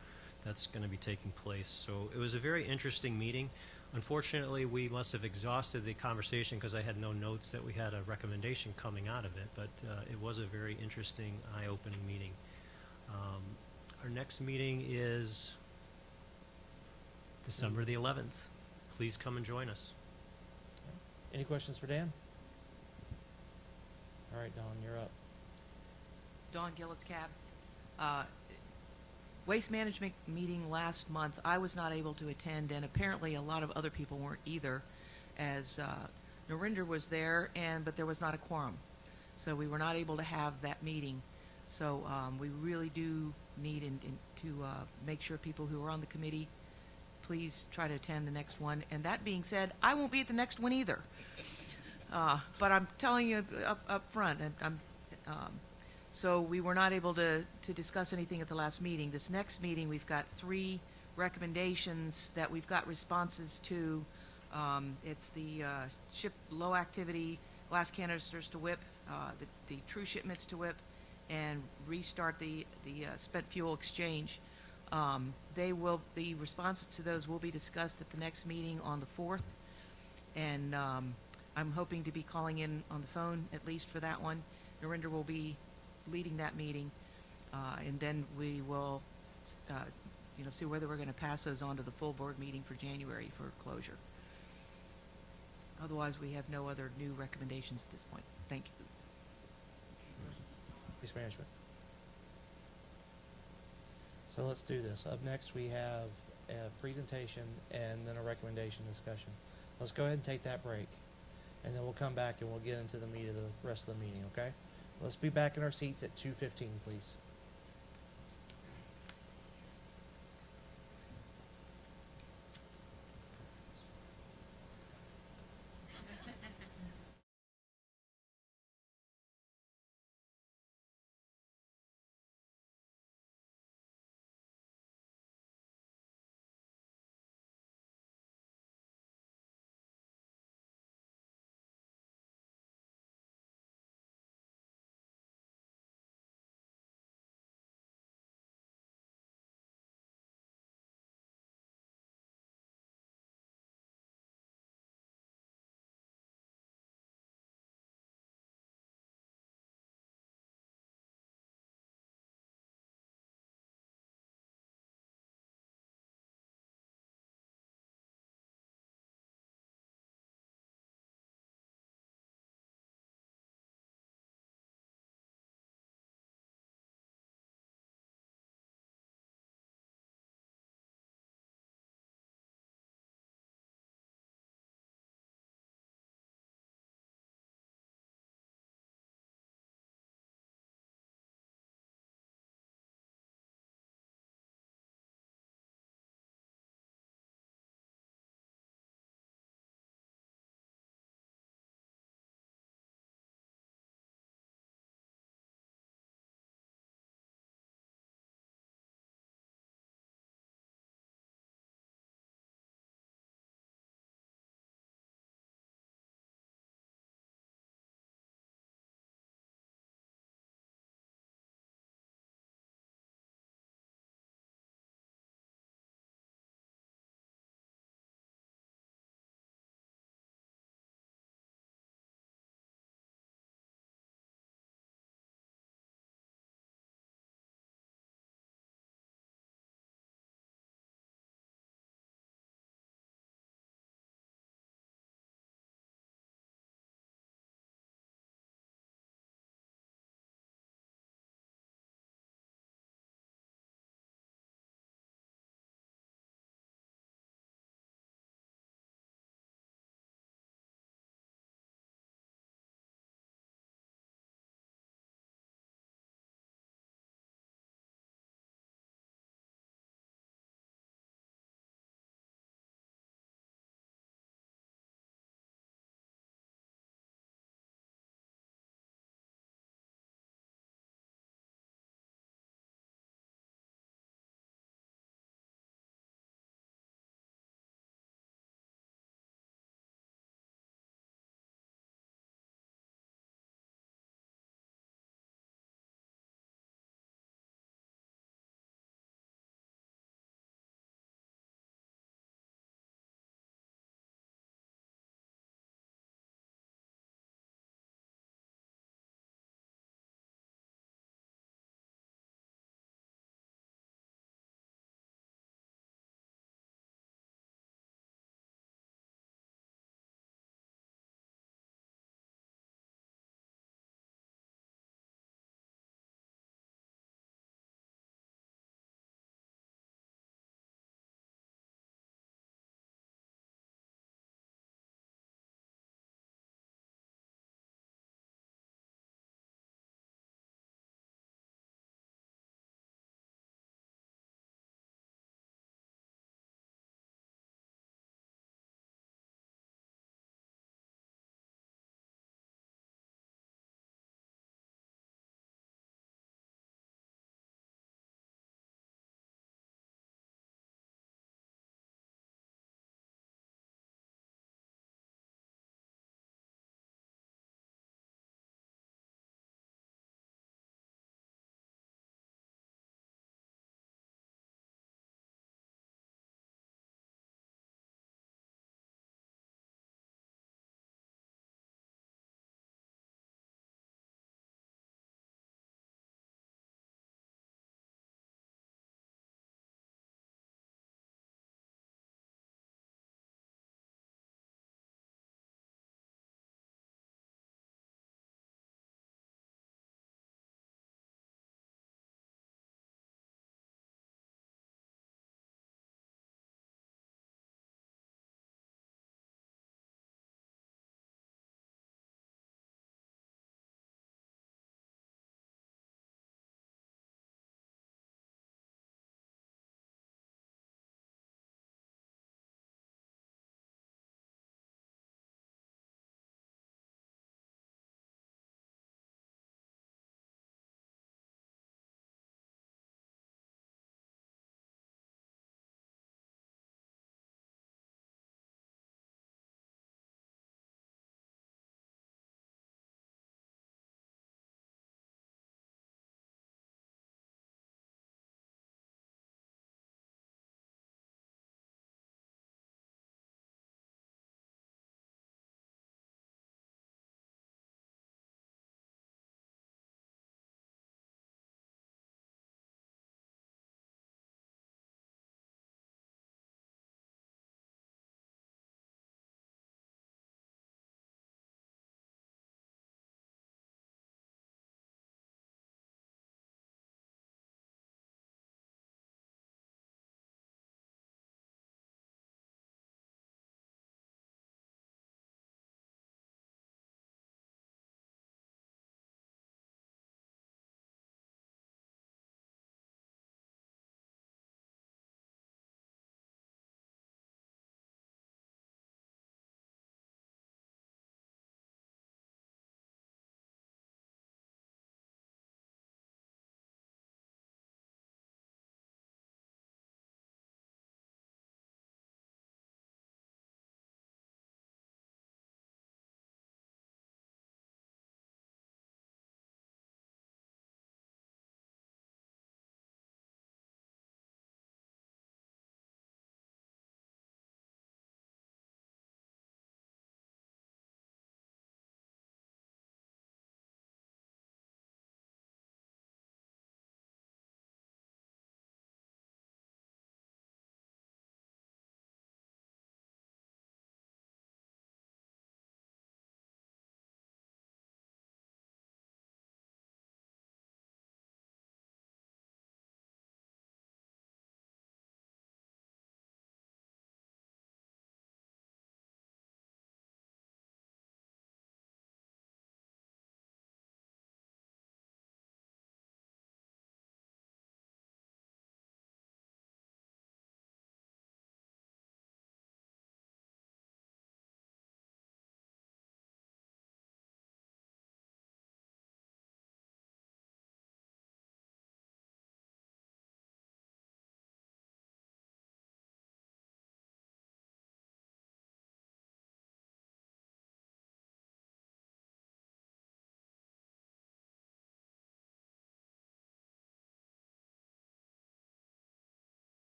that's going to be taking place. So it was a very interesting meeting. Unfortunately, we must have exhausted the conversation because I had no notes that we had a recommendation coming out of it, but it was a very interesting, eye-opening meeting. Our next meeting is December the 11th. Please come and join us. Any questions for Dan? All right, Don, you're up. Dawn Gillis Cab. Waste management meeting last month, I was not able to attend, and apparently a lot of other people weren't either, as Narinder was there, but there was not a quorum. So we were not able to have that meeting. So we really do need to make sure people who are on the committee, please try to attend the next one. And that being said, I won't be at the next one either. But I'm telling you up front, so we were not able to discuss anything at the last meeting. This next meeting, we've got 3 recommendations that we've got responses to. It's the ship low activity glass canisters to WIP, the true shipments to WIP, and restart the spent fuel exchange. The responses to those will be discussed at the next meeting on the 4th, and I'm hoping to be calling in on the phone at least for that one. Narinder will be leading that meeting, and then we will, see whether we're going to pass those on to the full board meeting for January for closure. Otherwise, we have no other new recommendations at this point. Thank you. Waste management. So let's do this. Up next, we have a presentation and then a recommendation discussion. Let's go ahead and take that break, and then we'll come back and we'll get into the meat of the rest of the meeting, okay? Let's be back in our seats at 2:15, please.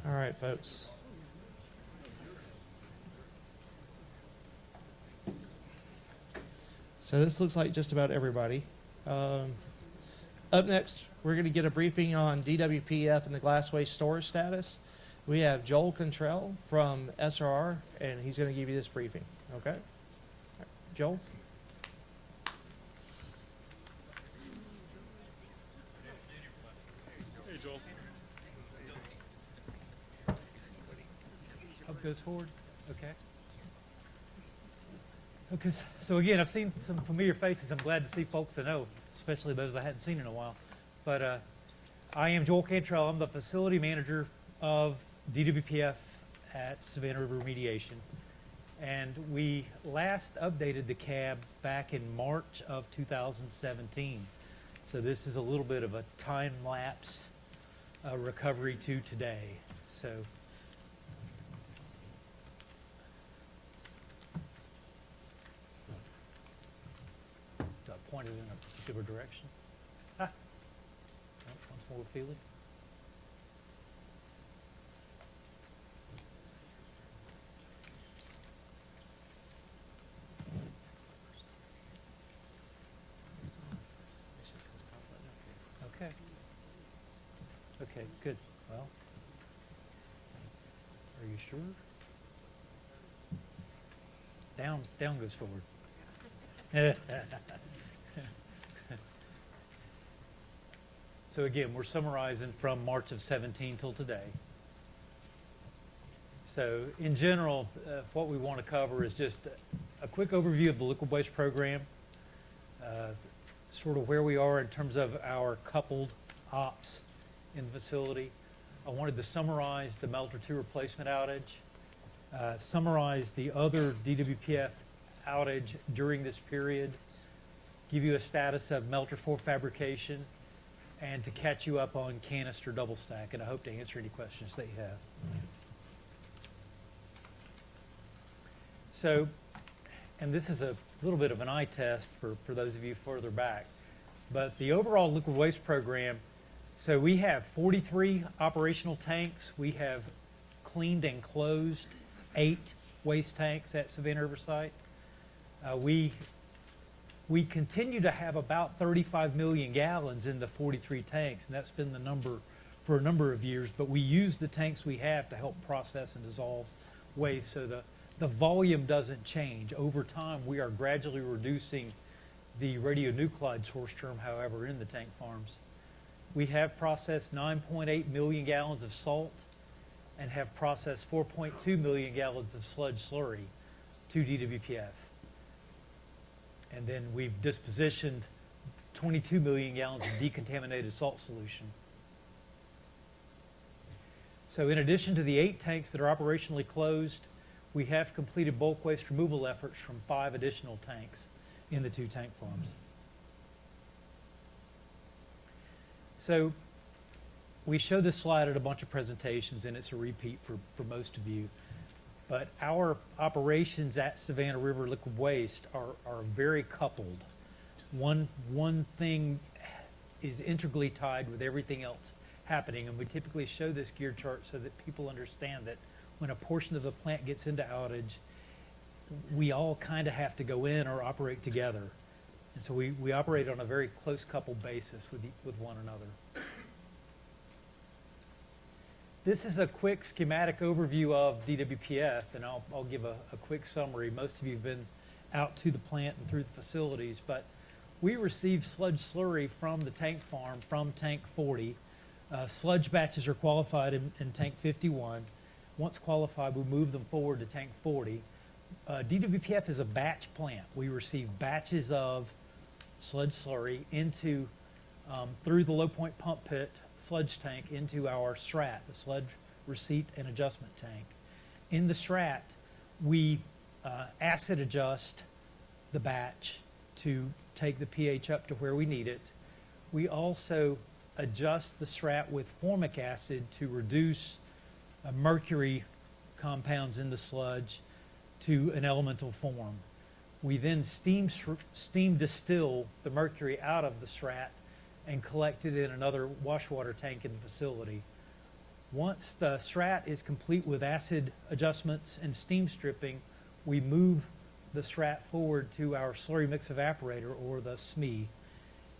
All right, folks. So this looks like just about everybody. Up next, we're going to get a briefing on DWPF and the glass waste storage status. We have Joel Contrell from SRR, and he's going to give you this briefing. Okay? Joel? Hey, Joel. Up goes forward. Okay. Okay. So again, I've seen some familiar faces. I'm glad to see folks I know, especially those I hadn't seen in a while. But I am Joel Cantrell. I'm the facility manager of DWPF at Savannah River Remediation. And we last updated the cab back in March of 2017. So this is a little bit of a time lapse recovery to today. So do I point it in a particular direction? Ah. Oh, once more, feel it. Okay. Okay, good. Well, are you sure? Down goes forward. So again, we're summarizing from March of 17 till today. So in general, what we want to cover is just a quick overview of the liquid waste program, sort of where we are in terms of our coupled ops in the facility. I wanted to summarize the Melter 2 replacement outage, summarize the other DWPF outage during this period, give you a status of Melter 4 fabrication, and to catch you up on canister double stack, and I hope to answer any questions that you have. So, and this is a little bit of an eye test for those of you further back, but the overall liquid waste program, so we have 43 operational tanks. We have cleaned and closed 8 waste tanks at Savannah River site. We continue to have about 35 million gallons in the 43 tanks, and that's been the number for a number of years, but we use the tanks we have to help process and dissolve waste, so the volume doesn't change. Over time, we are gradually reducing the radionuclide source term, however, in the tank farms. We have processed 9.8 million gallons of salt and have processed 4.2 million gallons of sludge slurry to DWPF. And then we've dispositioned 22 million gallons of decontaminated salt solution. So in addition to the 8 tanks that are operationally closed, we have completed bulk waste removal efforts from 5 additional tanks in the 2 tank farms. So we show this slide at a bunch of presentations, and it's a repeat for most of you. But our operations at Savannah River Liquid Waste are very coupled. One thing is integrally tied with everything else happening, and we typically show this gear chart so that people understand that when a portion of the plant gets into outage, we all kind of have to go in or operate together. And so we operate on a very close coupled basis with one another. This is a quick schematic overview of DWPF, and I'll give a quick summary. Most of you have been out to the plant and through the facilities, but we receive sludge slurry from the tank farm from tank 40. Sludge batches are qualified in tank 51. Once qualified, we move them forward to tank 40. DWPF is a batch plant. We receive batches of sludge slurry into through the low point pump pit sludge tank into our SRAT, the sludge receipt and adjustment tank. In the SRAT, we acid adjust the batch to take the pH up to where we need it. We also adjust the SRAT with formic acid to reduce mercury compounds in the sludge to an elemental form. We then steam distill the mercury out of the SRAT and collect it in another wash water tank in the facility. Once the SRAT is complete with acid adjustments and steam stripping, we move the SRAT forward to our slurry mix evaporator, or the SME.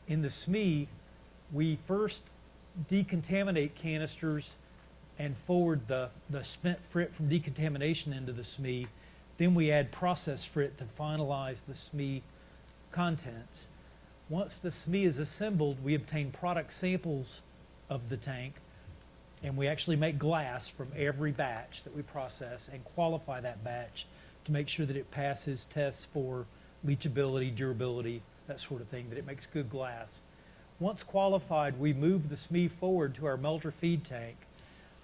In the SME, we first decontaminate canisters and forward the spent frit from decontamination into the SME. Then we add processed frit to finalize the SME contents. Once the SME is assembled, we obtain product samples of the tank, and we actually make glass from every batch that we process and qualify that batch to make sure that it passes tests for leachability, durability, that sort of thing, that it makes good glass. Once qualified, we move the SME forward to our melter feed tank.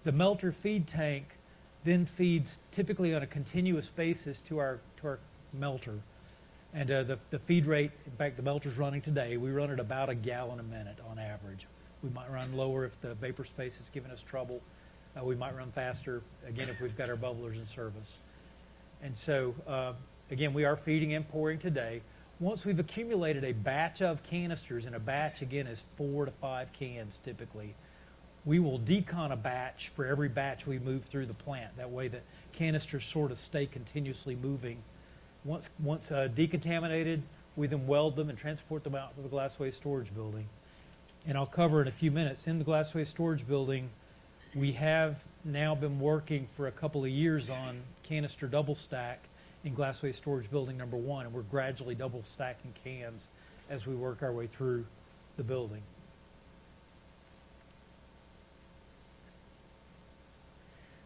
The melter feed tank then feeds typically on a continuous basis to our melter. And the feed rate, in fact, the melter's running today, we run at about a gallon a minute on average. We might run lower if the vapor space is giving us trouble. We might run faster, again, if we've got our bubblers in service. And so, again, we are feeding and pouring today. Once we've accumulated a batch of canisters, and a batch, again, is 4 to 5 cans typically, we will decon a batch for every batch we move through the plant. That way the canisters sort of stay continuously moving. Once decontaminated, we then weld them and transport them out to the glass waste storage building. And I'll cover in a few minutes. In the glass waste storage building, we have now been working for a couple of years on canister double stack in glass waste storage building number 1, and we're gradually double stacking cans as we work our way through the building.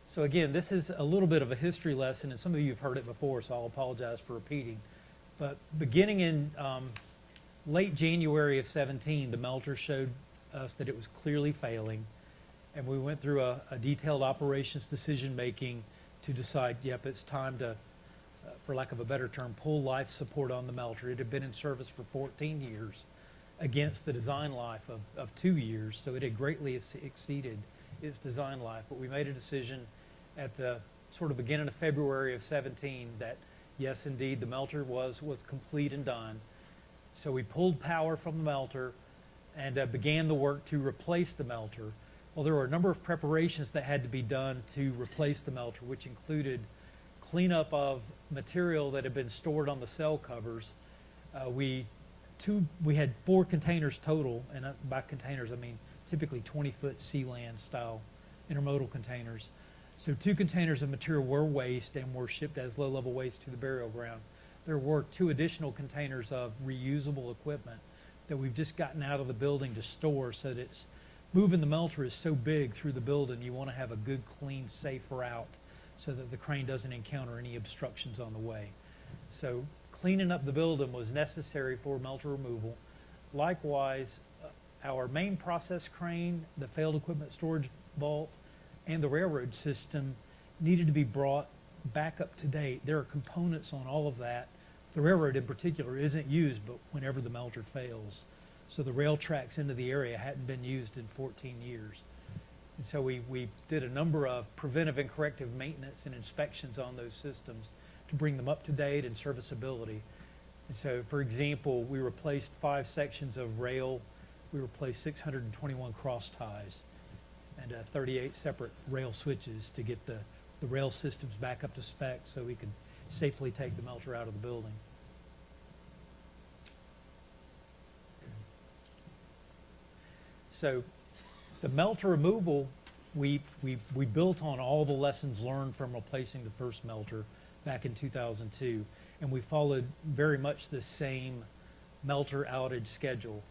So again, this is a little bit of a history lesson, and some of you have heard it before, so I'll apologize for repeating. But beginning in late January of 17, the melter showed us that it was clearly failing, and we went through a detailed operations decision-making to decide, yep, it's time to, for lack of a better term, pull life support on the melter. It had been in service for 14 years against the design life of 2 years, so it had greatly exceeded its design life. But we made a decision at the sort of beginning of February of 17 that, yes, indeed, the melter was complete and done. So we pulled power from the melter and began the work to replace the melter. Well, there were a number of preparations that had to be done to replace the melter, which included cleanup of material that had been stored on the cell covers. We had 4 containers total, and by containers I mean typically 20-foot Sealand style intermodal containers. So 2 containers of material were waste and were shipped as low-level waste to the burial ground. There were 2 additional containers of reusable equipment that we've just gotten out of the building to store, so that it's moving the melter is so big through the building, you want to have a good, clean, safe route so that the crane doesn't encounter any obstructions on the way. So cleaning up the building was necessary for melter removal. Likewise, our main process crane, the failed equipment storage vault, and the railroad system needed to be brought back up to date. There are components on all of that. The railroad in particular isn't used but whenever the melter fails. So the rail tracks into the area hadn't been used in 14 years. And so we did a number of preventive and corrective maintenance and inspections on those systems to bring them up to date and serviceability. And so, for example, we replaced 5 sections of rail. We replaced 621 cross ties and 38 separate rail switches to get the rail systems back up to spec so we could safely take the melter out of the building. So the melter removal, we built on all the lessons learned from replacing the first melter back in 2002, and we followed very much the same melter outage schedule,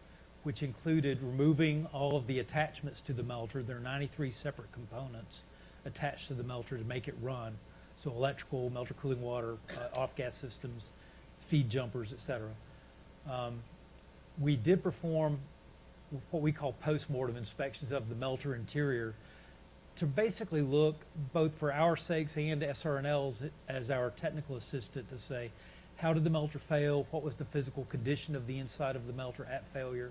which included removing all of the attachments to the melter. There are 93 separate components attached to the melter to make it run. So electrical, melter cooling water, off-gas systems, feed jumpers, etc. We did perform what we call post-mortem inspections of the melter interior to basically look, both for our sakes and SRNL's as our technical assistant, to say, how did the melter fail? What was the physical condition of the inside of the melter at failure?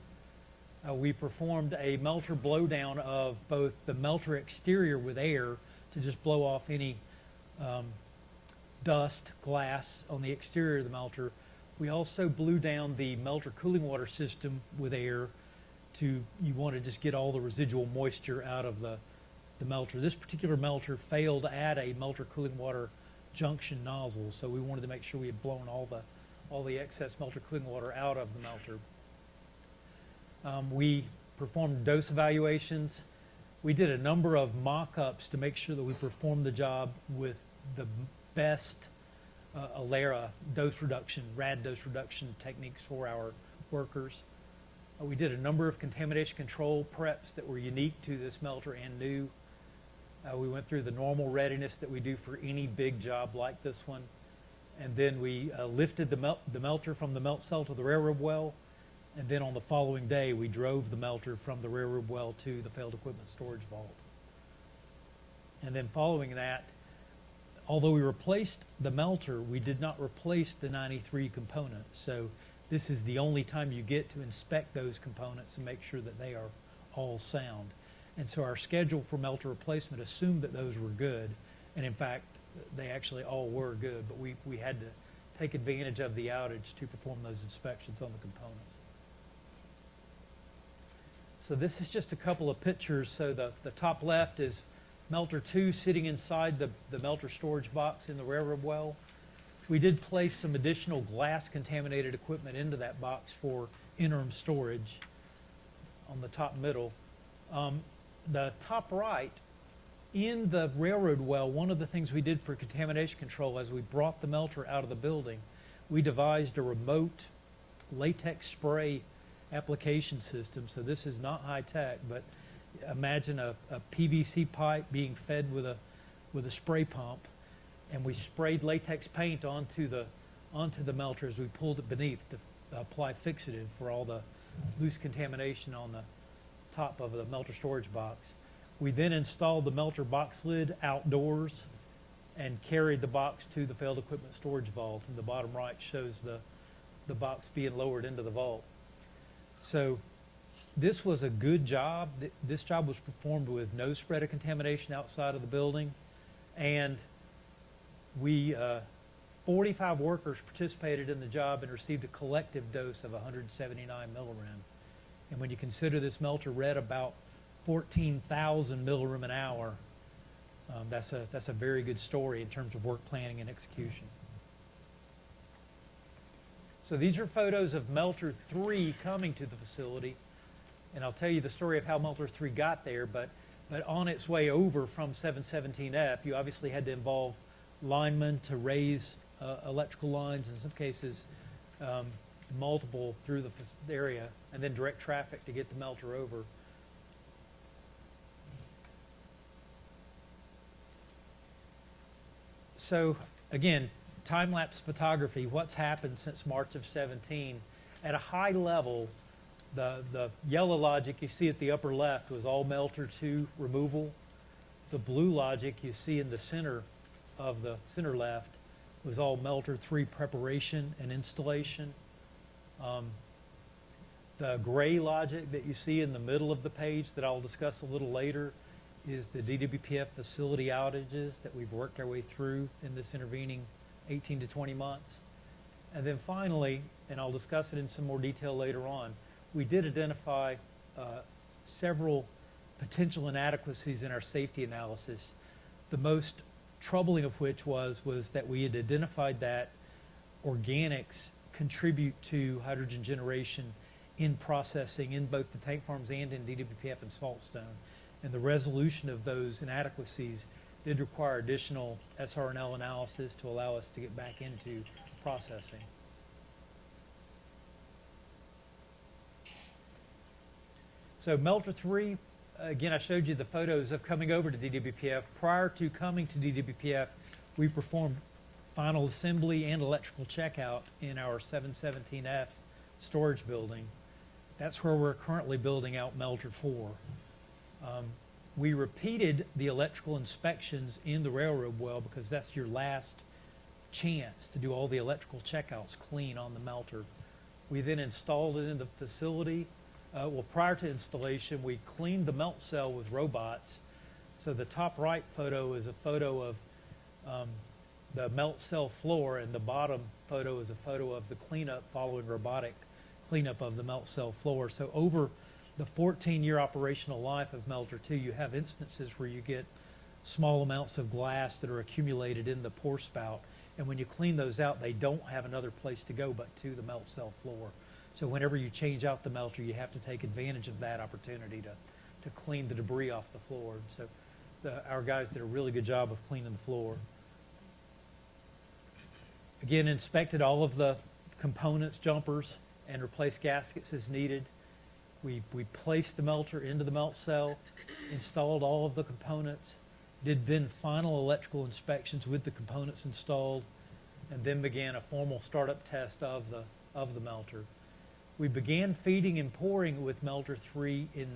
We performed a melter blowdown of both the melter exterior with air to just blow off any dust, glass on the exterior of the melter. We also blew down the melter cooling water system with air you want to just get all the residual moisture out of the the melter. This particular melter failed at a melter cooling water junction nozzle, so we wanted to make sure we had blown all the excess melter cooling water out of the melter. We performed dose evaluations. We did a number of mock-ups to make sure that we performed the job with the best ALERA dose reduction, RAD dose reduction techniques for our workers. We did a number of contamination control preps that were unique to this melter and new. We went through the normal readiness that we do for any big job like this one. And then we lifted the melter from the melt cell to the railroad well. And then on the following day, we drove the melter from the railroad well to the failed equipment storage vault. And then following that, although we replaced the melter, we did not replace the 93 components. So this is the only time you get to inspect those components and make sure that they are all sound. And so our schedule for melter replacement assumed that those were good. And in fact, they actually all were good, but we had to take advantage of the outage to perform those inspections on the components. So this is just a couple of pictures. So the top left is melter 2 sitting inside the melter storage box in the railroad well. We did place some additional glass contaminated equipment into that box for interim storage on the top middle. The top right, in the railroad well, one of the things we did for contamination control as we brought the melter out of the building, we devised a remote latex spray application system. So this is not high tech, but imagine a PVC pipe being fed with a spray pump, and we sprayed latex paint onto the melter as we pulled it beneath to apply fixative for all the loose contamination on the top of the melter storage box. We then installed the melter box lid outdoors and carried the box to the failed equipment storage vault. And the bottom right shows the box being lowered into the vault. So this was a good job. This job was performed with no spread of contamination outside of the building. And we, 45 workers participated in the job and received a collective dose of 179 millirem. And when you consider this melter read about 14,000 millirem an hour, that's a very good story in terms of work planning and execution. So these are photos of melter 3 coming to the facility, and I'll tell you the story of how melter 3 got there, but on its way over from 717F, you obviously had to involve linemen to raise electrical lines, in some cases multiple through the area, and then direct traffic to get the melter over. So again, time-lapse photography, what's happened since March of 17. At a high level, the yellow logic you see at the upper left was all melter 2 removal. The blue logic you see in the center of the center left was all melter 3 preparation and installation. The gray logic that you see in the middle of the page that I'll discuss a little later is the DWPF facility outages that we've worked our way through in this intervening 18 to 20 months. And then finally, and I'll discuss it in some more detail later on, we did identify several potential inadequacies in our safety analysis. The most troubling of which was that we had identified that organics contribute to hydrogen generation in processing in both the tank farms and in DWPF and Saltstone. And the resolution of those inadequacies did require additional SRNL analysis to allow us to get back into processing. So melter 3, again, I showed you the photos of coming over to DWPF. Prior to coming to DWPF, we performed final assembly and electrical checkout in our 717F storage building. That's where we're currently building out melter 4. We repeated the electrical inspections in the railroad well because that's your last chance to do all the electrical checkouts clean on the melter. We then installed it in the facility. Well, prior to installation, we cleaned the melt cell with robots. So the top right photo is a photo of the melt cell floor, and the bottom photo is a photo of the cleanup following robotic cleanup of the melt cell floor. So over the 14-year operational life of Melter 2, you have instances where you get small amounts of glass that are accumulated in the pour spout. And when you clean those out, they don't have another place to go but to the melt cell floor. So whenever you change out the melter, you have to take advantage of that opportunity to clean the debris off the floor. So our guys did a really good job of cleaning the floor. Again, inspected all of the components, jumpers, and replaced gaskets as needed. We placed the melter into the melt cell, installed all of the components, did then final electrical inspections with the components installed, and then began a formal startup test of the melter. We began feeding and pouring with Melter 3 in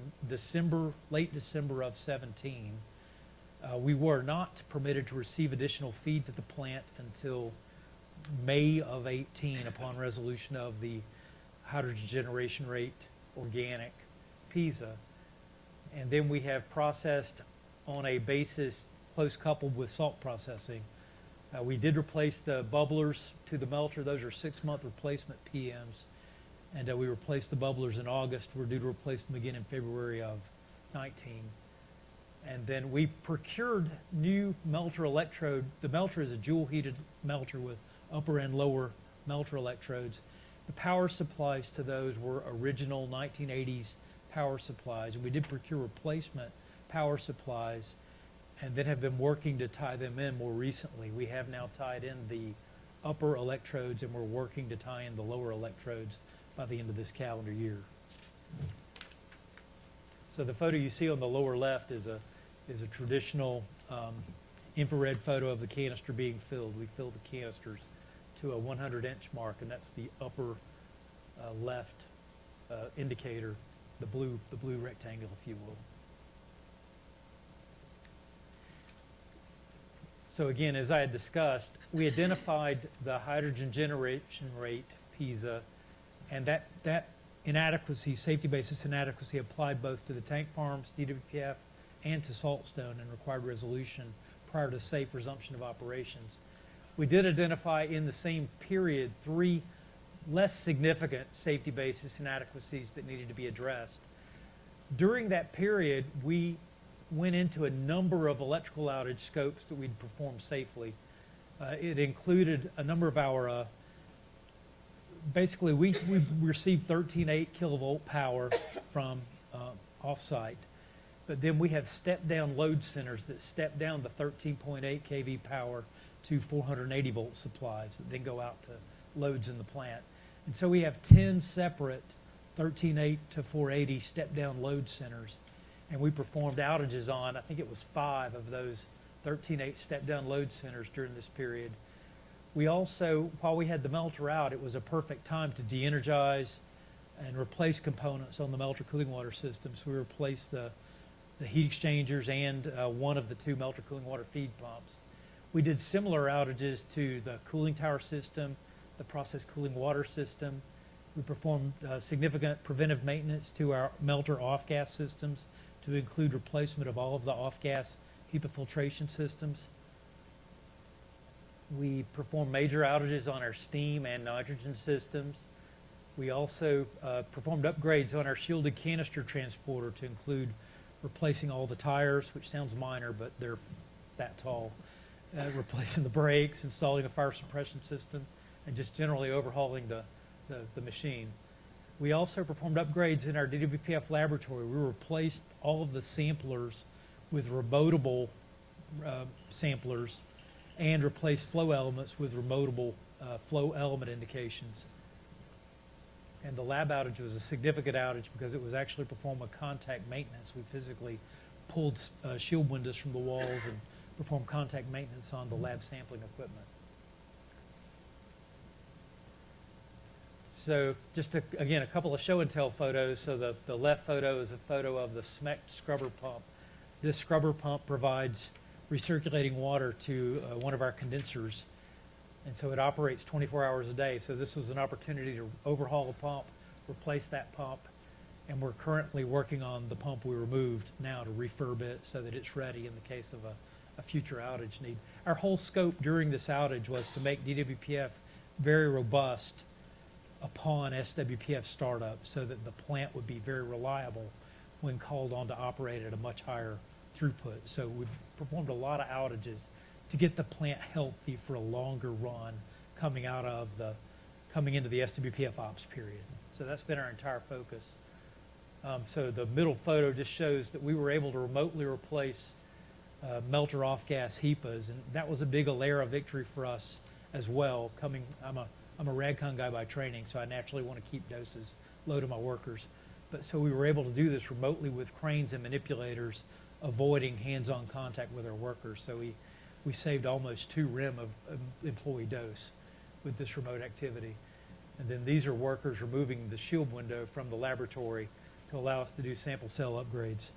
late December of 17. We were not permitted to receive additional feed to the plant until May of 18 upon resolution of the hydrogen generation rate organic PISA. And then we have processed on a basis close coupled with salt processing. We did replace the bubblers to the melter. Those are 6-month replacement PMs. And we replaced the bubblers in August. We're due to replace them again in February of 19. And then we procured new melter electrode. The melter is a dual heated melter with upper and lower melter electrodes. The power supplies to those were original 1980s power supplies. And we did procure replacement power supplies and then have been working to tie them in more recently. We have now tied in the upper electrodes and we're working to tie in the lower electrodes by the end of this calendar year. So the photo you see on the lower left is a traditional infrared photo of the canister being filled. We filled the canisters to a 100-inch mark, and that's the upper left indicator, the blue rectangle, if you will. So again, as I had discussed, we identified the hydrogen generation rate, PISA, and that inadequacy, safety basis inadequacy, applied both to the tank farms, DWPF, and to Saltstone and required resolution prior to safe resumption of operations. We did identify in the same period 3 less significant safety basis inadequacies that needed to be addressed. During that period, we went into a number of electrical outage scopes that we'd performed safely. It included a number of our basically, we received 13.8 kilovolt power from off-site, but then we have step-down load centers that step down the 13.8 kV power to 480 volt supplies that then go out to loads in the plant. And so we have 10 separate 13.8 to 480 step-down load centers, and we performed outages on, I think it was 5 of those 13.8 step-down load centers during this period. We also, while we had the melter out, it was a perfect time to de-energize and replace components on the melter cooling water systems. We replaced the heat exchangers and one of the 2 melter cooling water feed pumps. We did similar outages to the cooling tower system, the process cooling water system. We performed significant preventive maintenance to our melter off-gas systems to include replacement of all of the off-gas HEPA filtration systems. We performed major outages on our steam and nitrogen systems. We also performed upgrades on our shielded canister transporter to include replacing all the tires, which sounds minor, but they're that tall, replacing the brakes, installing a fire suppression system, and just generally overhauling the machine. We also performed upgrades in our DWPF laboratory. We replaced all of the samplers with remotable samplers and replaced flow elements with remotable flow element indications. And the lab outage was a significant outage because it was actually performing contact maintenance. We physically pulled shield windows from the walls and performed contact maintenance on the lab sampling equipment. So just again, a couple of show and tell photos. So the left photo is a photo of the SMEC scrubber pump. This scrubber pump provides recirculating water to one of our condensers, and so it operates 24 hours a day. So this was an opportunity to overhaul a pump, replace that pump, and we're currently working on the pump we removed now to refurb it so that it's ready in the case of a future outage need. Our whole scope during this outage was to make DWPF very robust upon SWPF startup so that the plant would be very reliable when called on to operate at a much higher throughput. So we performed a lot of outages to get the plant healthy for a longer run coming into the SWPF ops period. So that's been our entire focus. So the middle photo just shows that we were able to remotely replace melter off-gas HEPAs, and that was a big Alera victory for us as well. I'm a RADCON guy by training, so I naturally want to keep doses low to my workers. But so we were able to do this remotely with cranes and manipulators, avoiding hands-on contact with our workers. So we saved almost 2 rem of employee dose with this remote activity. And then these are workers removing the shield window from the laboratory to allow us to do sample cell upgrades.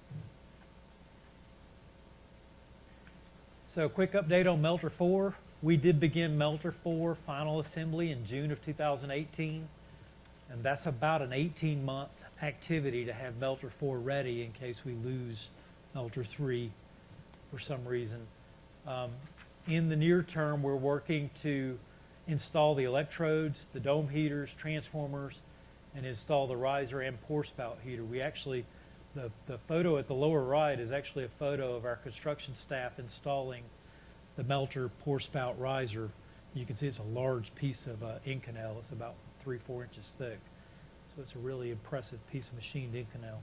So quick update on Melter 4. We did begin Melter 4 final assembly in June of 2018. And that's about an 18-month activity to have Melter 4 ready in case we lose Melter 3 for some reason. In the near term, we're working to install the electrodes, the dome heaters, transformers, and install the riser and pour spout heater. We actually, the photo at the lower right is actually a photo of our construction staff installing the melter pour spout riser. You can see it's a large piece of Inconel. It's about 3-4 inches thick. So it's a really impressive piece of machined Inconel.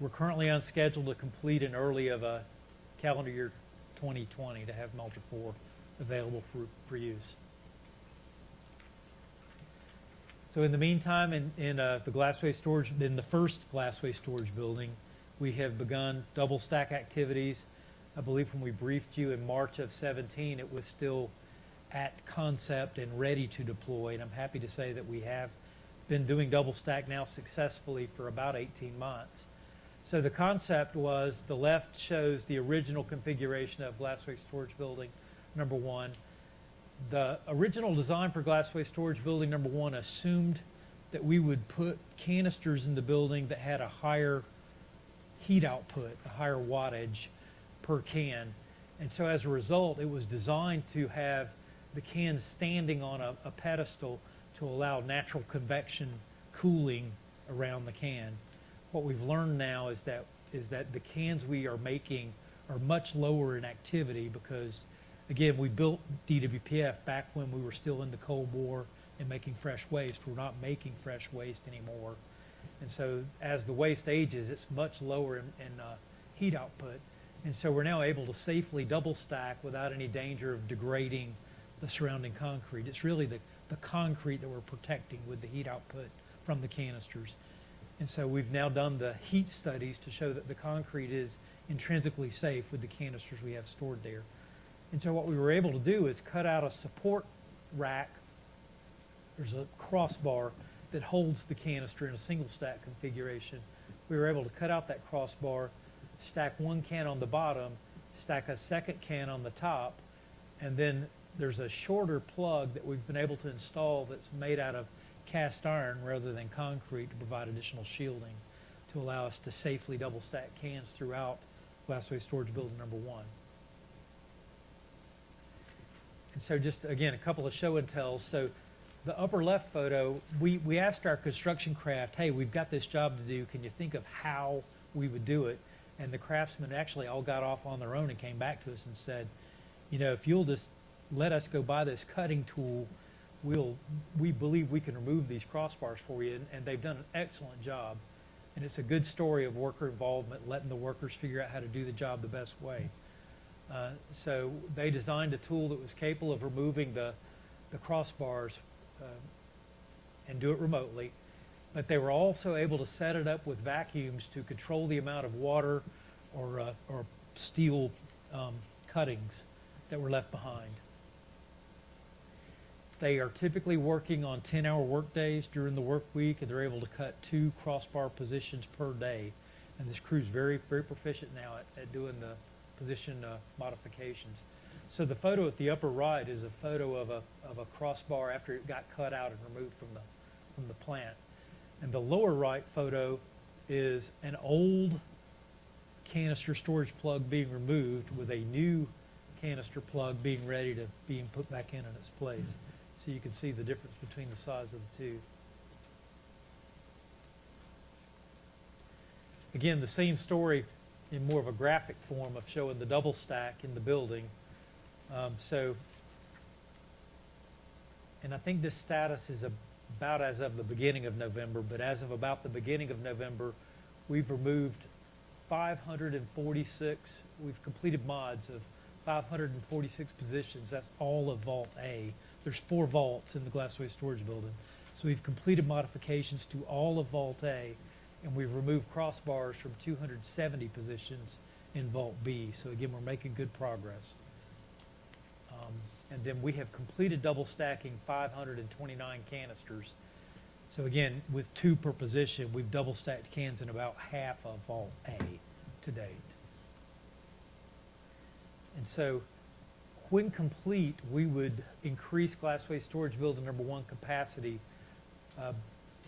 We're currently on schedule to complete in early of calendar year 2020 to have Melter 4 available for use. So in the meantime, in the glassway storage, in the first glassway storage building, we have begun double stack activities. I believe when we briefed you in March of 17, it was still at concept and ready to deploy. And I'm happy to say that we have been doing double stack now successfully for about 18 months. So the concept was, the left shows the original configuration of glassway storage building number 1. The original design for glassway storage building number 1 assumed that we would put canisters in the building that had a higher heat output, a higher wattage per can. And so as a result, it was designed to have the cans standing on a pedestal to allow natural convection cooling around the can. What we've learned now is that the cans we are making are much lower in activity because, again, we built DWPF back when we were still in the Cold War and making fresh waste. We're not making fresh waste anymore. And so as the waste ages, it's much lower in heat output. And so we're now able to safely double stack without any danger of degrading the surrounding concrete. It's really the concrete that we're protecting with the heat output from the canisters. And so we've now done the heat studies to show that the concrete is intrinsically safe with the canisters we have stored there. And so what we were able to do is cut out a support rack. There's a crossbar that holds the canister in a single stack configuration. We were able to cut out that crossbar, stack one can on the bottom, stack a second can on the top, and then there's a shorter plug that we've been able to install that's made out of cast iron rather than concrete to provide additional shielding to allow us to safely double stack cans throughout glassway storage building number 1. And so just, again, a couple of show and tells. So the upper left photo, we asked our construction craft, hey, we've got this job to do. Can you think of how we would do it? And the craftsmen actually all got off on their own and came back to us and said, you know, if you'll just let us go buy this cutting tool, we believe we can remove these crossbars for you. And they've done an excellent job. And it's a good story of worker involvement, letting the workers figure out how to do the job the best way. So they designed a tool that was capable of removing the crossbars and do it remotely. But they were also able to set it up with vacuums to control the amount of water or steel cuttings that were left behind. They are typically working on 10-hour work days during the work week, and they're able to cut 2 crossbar positions per day. And this crew's very, very proficient now at doing the position modifications. So the photo at the upper right is a photo of a crossbar after it got cut out and removed from the plant. And the lower right photo is an old canister storage plug being removed with a new canister plug being ready to being put back in its place. so you can see the difference between the size of the two. Again, the same story in more of a graphic form of showing the double stack in the building. And I think this status is about as of the beginning of November, but as of about the beginning of November, we've removed 546, we've completed mods of 546 positions. That's all of Vault A. There's 4 vaults in the Glassway Storage Building. So we've completed modifications to all of Vault A, and we've removed crossbars from 270 positions in Vault B. So again, we're making good progress. And then we have completed double stacking 529 canisters. So again, with 2 per position, we've double stacked cans in about half of Vault A to date. And so when complete, we would increase Glassway Storage Building number 1 capacity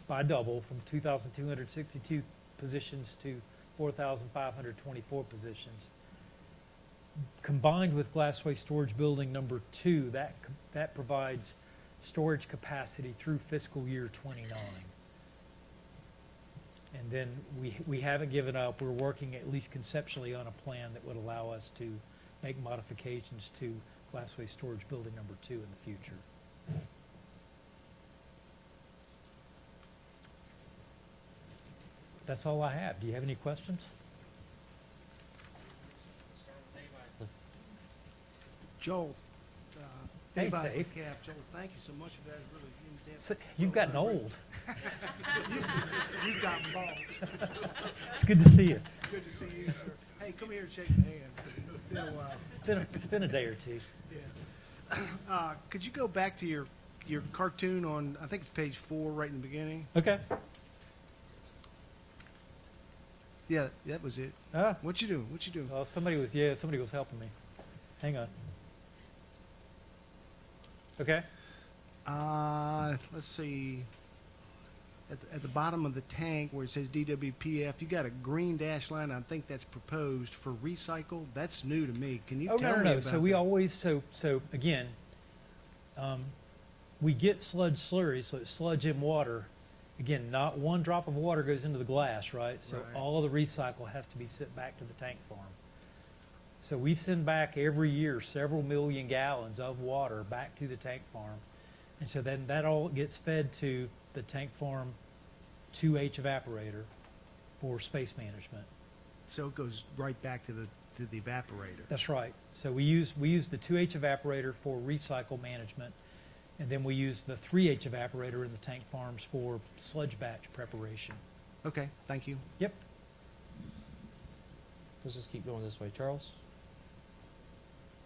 by double from 2,262 positions to 4,524 positions. Combined with Glassway Storage Building number 2, that provides storage capacity through fiscal year 29. And then we haven't given up. We're working at least conceptually on a plan that would allow us to make modifications to Glassway Storage Building number 2 in the future. That's all I have. Do you have any questions? Joel, Hey, Dave Isley, Dave. Cap. Joel, thank you so much for that really in-depth. So, you've gotten old. You've gotten bald. It's good to see you. Good to see you, sir. Hey, come here and shake my hand. It's been a while. It's been a day or two. Yeah. Could you go back to your cartoon on, I think it's page 4, right in the beginning? Okay. Yeah, that was it. What you doing? What you doing? Well, somebody was helping me. Hang on. Okay. Let's see. At the bottom of the tank where it says DWPF, you got a green dash line. I think that's proposed for recycle. That's new to me. Can you tell me about So we that? always, so again, we get sludge slurry, so it's sludge in water. Again, not one drop of water goes into the glass, right? So Right. all of the recycle has to be sent back to the tank farm. So we send back every year several million gallons of water back to the tank farm. And so then that all gets fed to the tank farm 2H evaporator for space management. So it goes right back to the evaporator. That's right. So we use the 2H evaporator for recycle management, and then we use the 3H evaporator in the tank farms for sludge batch preparation. Okay, thank you. Yep. Let's just keep going this way. Charles?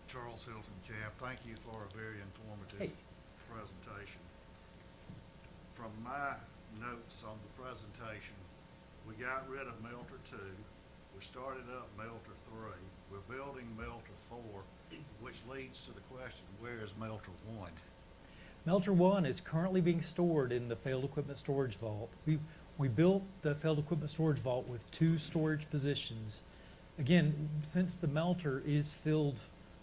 Charles Hilton, Cap, thank you for a very informative Hey. presentation. From my notes on the presentation, we got rid of Melter 2, we started up Melter 3, we're building Melter 4, which leads to the question, where is Melter 1? Melter 1 is currently being stored in the Failed Equipment Storage Vault. We built the Failed Equipment Storage Vault with 2 storage positions. Again, since the melter is filled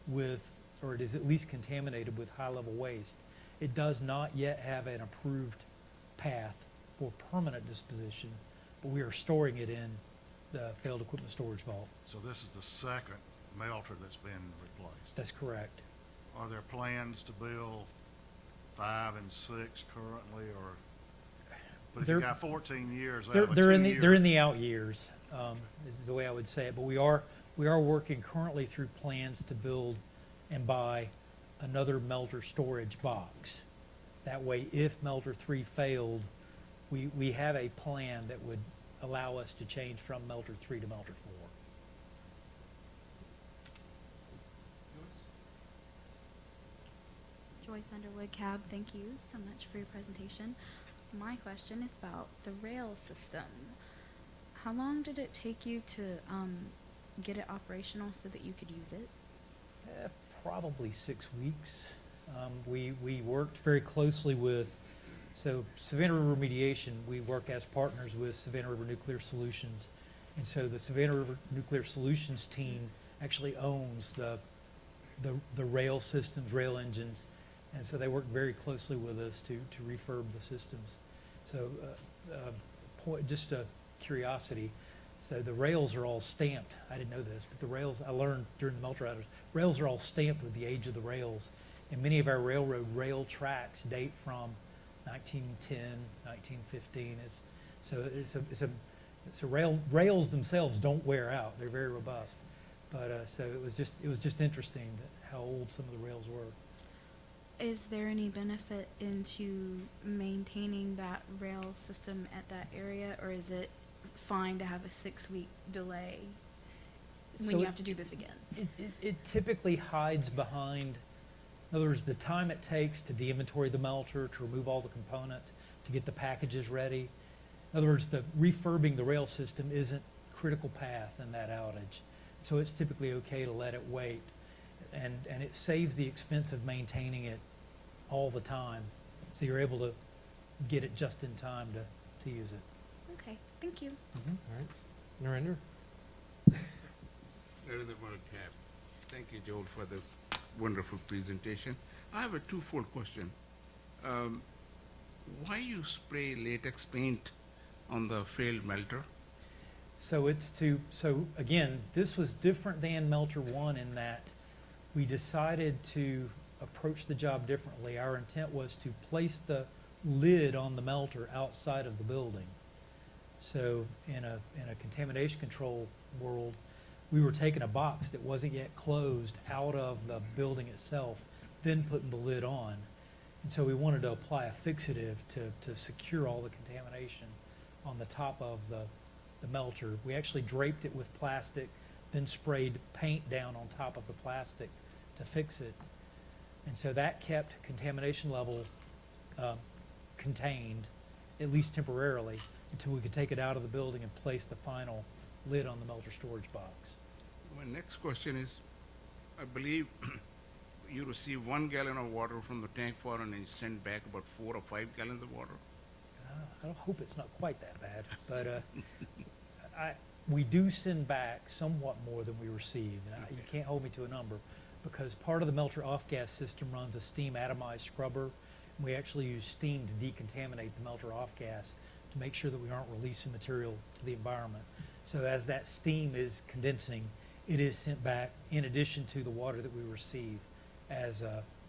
with, or it is at least contaminated with high-level waste, it does not yet have an approved path for permanent disposition, but we are storing it in the Failed Equipment Storage Vault. So this is the second melter that's been replaced. That's correct. Are there plans to build 5 and 6 currently, or, but if you They're- got 14 years out They're, of a they're in 2-year. they're in the out years, is the way I would say it. But we are working currently through plans to build and buy another melter storage box. That way, if melter 3 failed, we have a plan that would allow us to change from melter 3 to melter 4. Joyce Underwood, Cab, thank you so much for your presentation. My question is about the rail system. How long did it take you to get it operational so that you could use it? Probably 6 weeks. We worked very closely with, so Savannah River Remediation, we work as partners with Savannah River Nuclear Solutions. And so the Savannah River Nuclear Solutions team actually owns the rail systems, rail engines. And so they worked very closely with us to refurb the systems. So just a curiosity, so the rails are all stamped. I didn't know this, but the rails, I learned during the melter outage, rails are all stamped with the age of the rails. And many of our railroad rail tracks date from 1910, 1915. So rails themselves don't wear out. They're very robust. But so it was just interesting how old some of the rails were. Is there any benefit into maintaining that rail system at that area, or is it fine to have a 6-week delay when So you have to do this again? It typically hides behind, in other words, the time it takes to de-inventory the melter, to remove all the components, to get the packages ready. In other words, the refurbing the rail system isn't critical path in that outage. So it's typically okay to let it wait. And it saves the expense of maintaining it all the time. So you're able to get it just in time to use it. Okay, thank you. All right. Narendra? Narendra Malakab. Thank you, Joel, for the wonderful presentation. I have a twofold question. Why you spray latex paint on the failed melter? So so again, this was different than Melter 1 in that we decided to approach the job differently. Our intent was to place the lid on the melter outside of the building. So in a contamination control world, we were taking a box that wasn't yet closed out of the building itself, then putting the lid on. And so we wanted to apply a fixative to secure all the contamination on the top of the melter. We actually draped it with plastic, then sprayed paint down on top of the plastic to fix it. And so that kept contamination level contained, at least temporarily, until we could take it out of the building and place the final lid on the melter storage box. My next question is, I believe you receive 1 gallon of water from the tank farm and you send back about 4 or 5 gallons of water. I hope it's not quite that bad, but we do send back somewhat more than we receive. You can't hold me to a number, because part of the melter off-gas system runs a steam atomized scrubber. We actually use steam to decontaminate the melter off-gas to make sure that we aren't releasing material to the environment. So as that steam is condensing, it is sent back in addition to the water that we receive as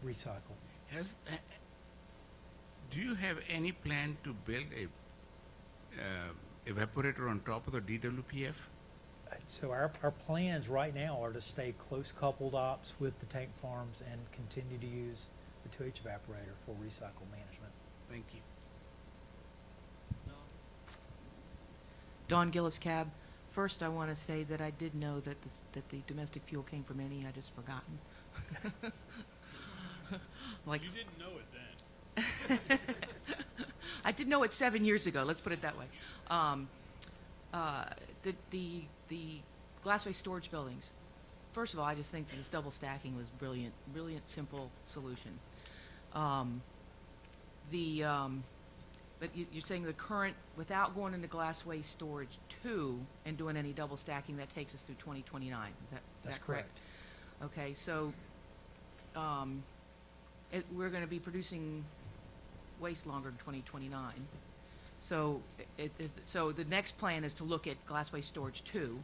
recycle. Do you have any plan to build a evaporator on top of the DWPF? So our plans right now are to stay close coupled ops with the tank farms and continue to use the 2H evaporator for recycle management. Thank you. Dawn Gillis Cab. First, I want to say that I did know that the domestic fuel came from any. I just forgotten. Like, you didn't know it then. I did know it 7 years ago. Let's put it that way. The glassway storage buildings. First of all, I just think this double stacking was brilliant, simple solution. But you're saying the current, without going into glassway storage 2 and doing any double stacking, that takes us through 2029. Is that correct? Okay, so we're going to be producing waste longer than 2029. So so the next plan is to look at glassway storage 2.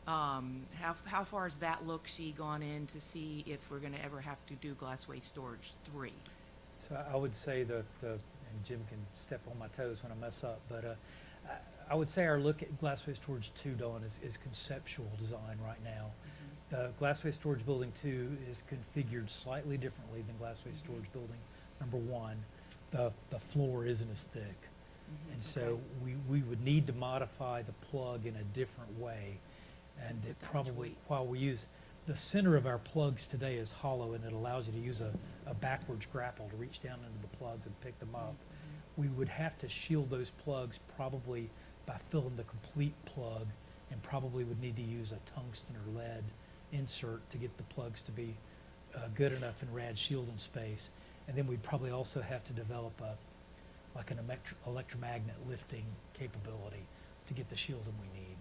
How far has that look-see gone in to see if we're going to ever have to do glassway storage 3? So I would say and Jim can step on my toes when I mess up, but I would say our look at glassway storage 2, Dawn, is conceptual design right now. The glassway storage building 2 is configured slightly differently than glassway storage building number 1. The floor isn't as thick. And so we would need to modify the plug in a different way. And it probably, while we use, the center of our plugs today is hollow, and it allows you to use a backwards grapple to reach down into the plugs and pick them up. We would have to shield those plugs probably by filling the complete plug, and probably would need to use a tungsten or lead insert to get the plugs to be good enough in rad shielding space. And then we'd probably also have to develop like an electromagnet lifting capability to get the shielding we need.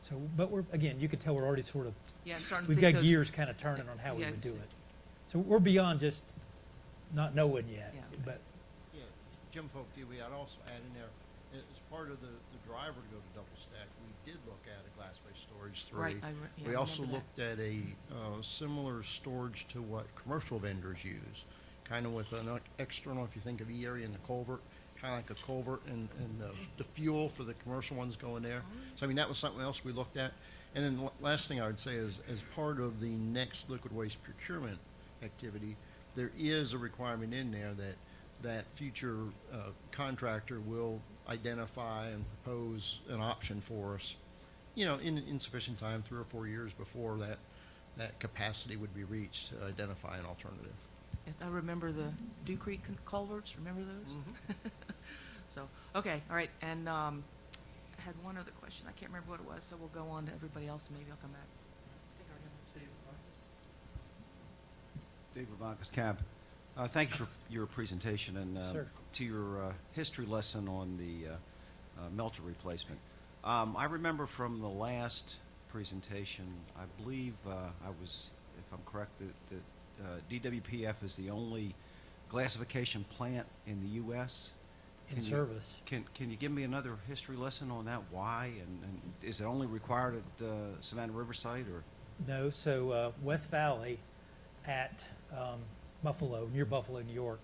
So, but again, you can tell we're already sort of, Yeah, I'm starting to we've think got gears kind of turning on how we would do it. So we're beyond just not knowing yet, Yeah. but Yeah, Jim Folk, DOE, I'd also add in there, as part of the driver to go to double stack, we did look at a glass-based storage Right, three. yeah, We I also remember looked at a similar storage to what commercial vendors use, kind of with an external, if you think of the area in the culvert, kind of like a culvert and the fuel for the commercial ones going there. So I mean, that was something else we looked at. And then last thing I would say is, as part of the next liquid waste procurement activity, there is a requirement in there that future contractor will identify and propose an option for us, you know, in sufficient time, 3 or 4 years before that capacity would be reached, to identify an alternative. Yes, I remember the Dew Creek culverts, remember those? So, okay, all right, and I had one other question, I can't remember what it was, so we'll go on to everybody else, and maybe I'll come back. David Vancas, Cab. Thank you for your presentation and Sir. to your history lesson on the melter replacement. I remember from the last presentation, I believe I was, if I'm correct, that DWPF is the only glassification plant in the U.S. in service. Can you give me another history lesson on that? Why? And is it only required at Savannah Riverside, or? No, so West Valley at Buffalo, near Buffalo, New York,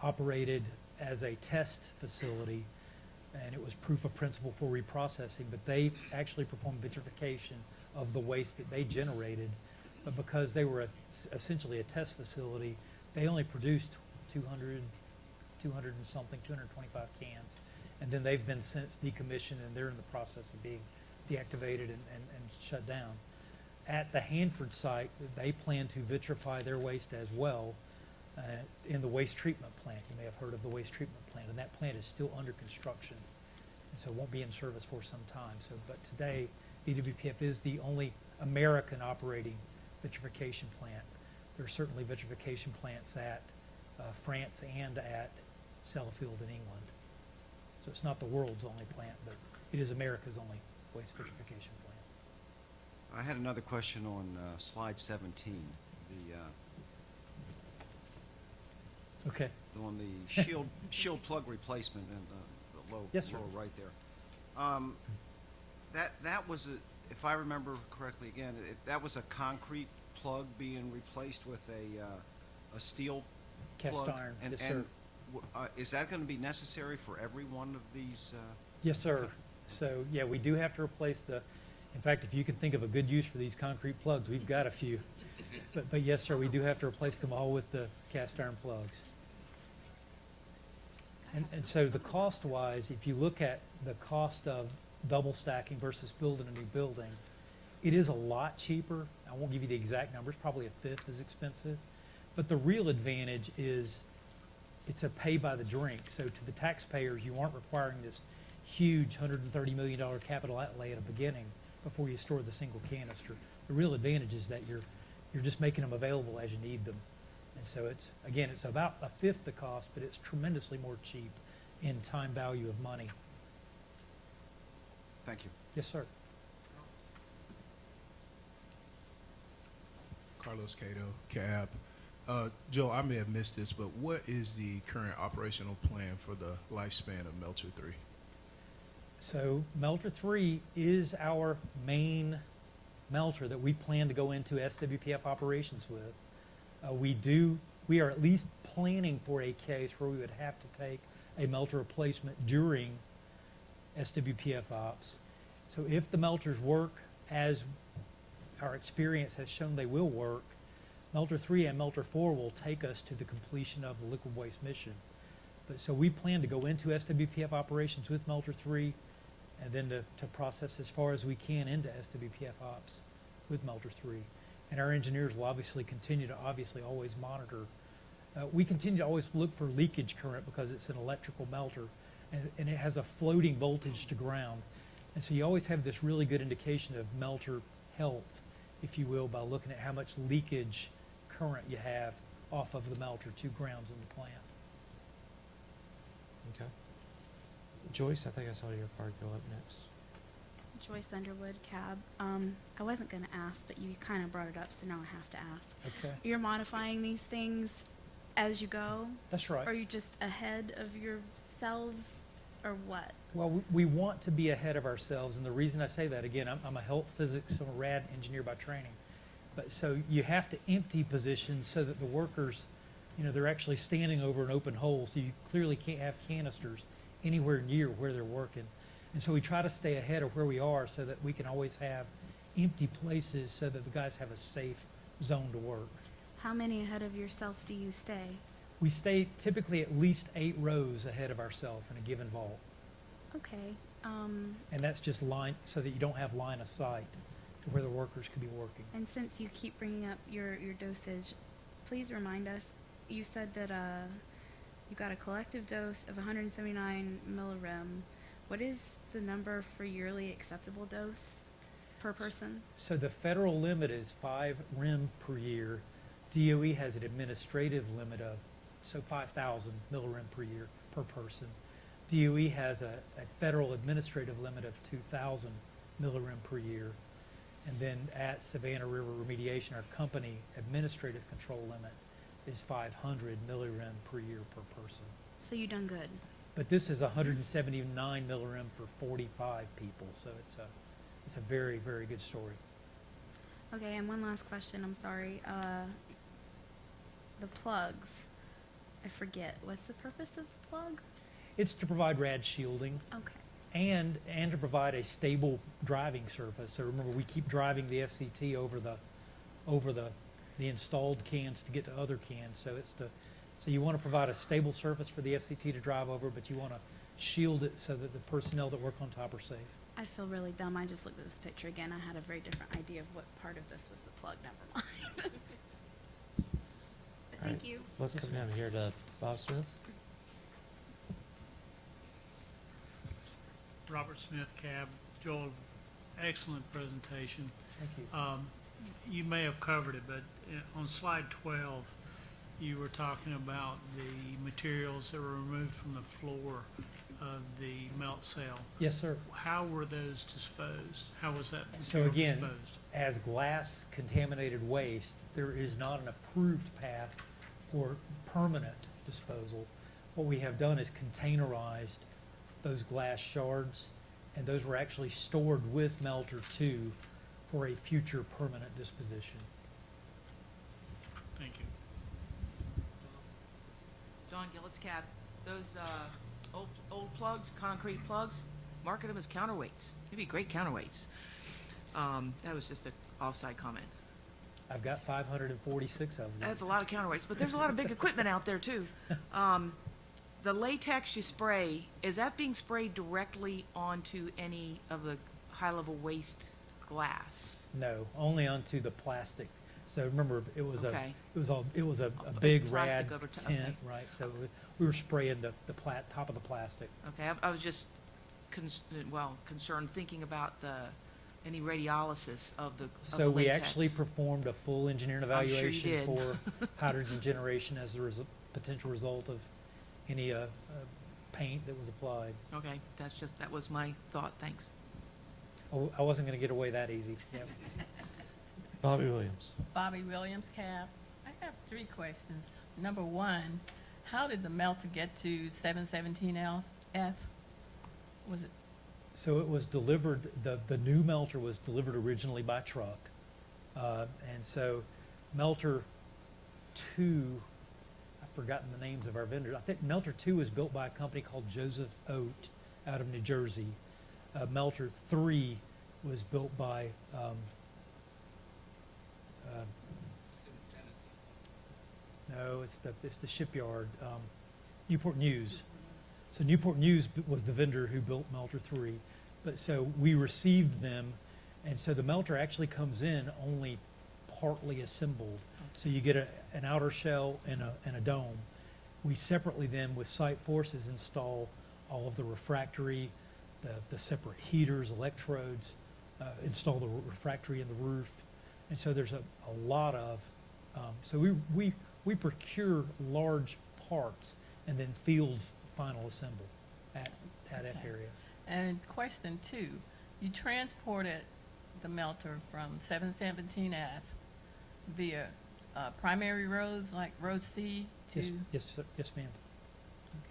operated as a test facility, and it was proof of principle for reprocessing, but they actually performed vitrification of the waste that they generated. But because they were essentially a test facility, they only produced 200 and something, 225 cans. And then they've been since decommissioned, and they're in the process of being deactivated and shut down. At the Hanford site, they plan to vitrify their waste as well in the waste treatment plant. You may have heard of the waste treatment plant, and that plant is still under construction, and so it won't be in service for some time. So, but today, DWPF is the only American operating vitrification plant. There are certainly vitrification plants at France and at Sellafield in England. So it's not the world's only plant, but it is America's only waste vitrification plant. I had another question on slide 17, Okay. on the shield plug replacement and the low, Yes, sir. lower right there. That was, if I remember correctly, again, that was a concrete plug being replaced with a steel Cast plug. iron, And, yes, and sir. is that going to be necessary for every one of these? Yes, sir. So, yeah, we do have to replace in fact, if you can think of a good use for these concrete plugs, we've got a few. But yes, sir, we do have to replace them all with the cast iron plugs. And so the cost-wise, if you look at the cost of double stacking versus building a new building, it is a lot cheaper. I won't give you the exact numbers, probably a fifth as expensive. But the real advantage is it's a pay by the drink. So to the taxpayers, you aren't requiring this huge $130 million capital outlay at the beginning before you store the single canister. The real advantage is that you're just making them available as you need them. And so it's about a fifth the cost, but it's tremendously more cheap in time value of money. Thank you. Yes, sir. Carlos Cato, CAB. Joe, I may have missed this, but what is the current operational plan for the lifespan of Melcher 3? So Melter 3 is our main melter that we plan to go into SWPF operations with. We are at least planning for a case where we would have to take a melter replacement during SWPF ops. So if the melters work as our experience has shown they will work, Melter 3 and Melter 4 will take us to the completion of the liquid waste mission. But so we plan to go into SWPF operations with Melter 3 and then to process as far as we can into SWPF ops with Melter 3. And our engineers will continue to always monitor. We continue to always look for leakage current because it's an electrical melter and it has a floating voltage to ground. And so you always have this really good indication of melter health, if you will, by looking at how much leakage current you have off of the melter to grounds in the plant. Okay. Joyce, I think I saw your card go up next. Joyce Underwood, CAB. I wasn't going to ask, but you kind of brought it up, so now I have to ask. Okay. You're modifying these things as you go? That's right. Or are you just ahead of yourselves, or what? Well, we want to be ahead of ourselves, and the reason I say that, again, I'm a health physics, I'm a rad engineer by training. But so you have to empty positions so that the workers, they're actually standing over an open hole, so you clearly can't have canisters anywhere near where they're working. And so we try to stay ahead of where we are so that we can always have empty places so that the guys have a safe zone to work. How many ahead of yourself do you stay? We stay typically at least 8 rows ahead of ourselves in a given vault. Okay. And that's just line, so that you don't have line of sight to where the workers could be working. And since you keep bringing up your dosage, please remind us, you said that you got a collective dose of 179 millirem. What is the number for yearly acceptable dose per person? So the federal limit is 5 rem per year. DOE has an administrative limit of 5,000 millirem per year per person. DOE has a federal administrative limit of 2,000 millirem per year. And then at Savannah River Remediation, our company administrative control limit is 500 millirem per year per person. So you done good. But this is 179 millirem for 45 people, so it's a very, very good story. Okay, and one last question, I'm sorry. The plugs, I forget, what's the purpose of the plug? It's to provide rad shielding. Okay. And to provide a stable driving surface. So remember, we keep driving the SCT over the installed cans to get to other cans. So you want to provide a stable surface for the SCT to drive over, but you want to shield it so that the personnel that work on top are safe. I feel really dumb. I just looked at this picture again. I had a very different idea of what part of this was the plug. Never mind. But thank you. Let's come down here to Bob Smith. Robert Smith, Cab. Joel, excellent presentation. Thank you. You may have covered it, but on slide 12, you were talking about the materials that were removed from the floor of the melt cell. Yes, sir. How were those disposed? How was that So material again, disposed? as glass contaminated waste, there is not an approved path for permanent disposal. What we have done is containerized those glass shards, and those were actually stored with Melter 2 for a future permanent disposition. Thank you. Don Gillis, Cab. Those old plugs, concrete plugs, market them as counterweights. They'd be great counterweights. That was just an offside comment. I've got 546 of them. That's a lot of counterweights, but there's a lot of big equipment out there too. The latex you spray, is that being sprayed directly onto any of the high-level waste glass? No, only onto the plastic. So remember, it was Okay. a big Plastic rad over tent, okay. right? So we were spraying the top of the plastic. Okay, I was just concerned thinking about any radiolysis of the So we latex. actually performed a full engineering I'm sure you evaluation did. for hydrogen generation as a potential result of any paint that was applied. Okay, that was my thought. Thanks. I wasn't going to get away that easy. Yep. Bobby Williams. Bobby Williams, Cab. I have 3 questions. Number 1, how did the melter get to 717F? Was it? So it was delivered, the new melter was delivered originally by truck. And so melter 2, I've forgotten the names of our vendors. I think melter 2 was built by a company called Joseph Oat out of New Jersey. Melter 3 was built by no, it's the shipyard, Newport News. So Newport News was the vendor who built Melter 3. But so we received them, and so the melter actually comes in only partly assembled. So you get an outer shell and a dome. We separately then, with site forces, install all of the refractory, the separate heaters, electrodes, install the refractory in the roof. And so there's a lot of, so we procure large parts and then field final assemble at F area. And question 2, you transported the melter from 717F via primary roads, like Road C to? Yes, sir. Yes, ma'am.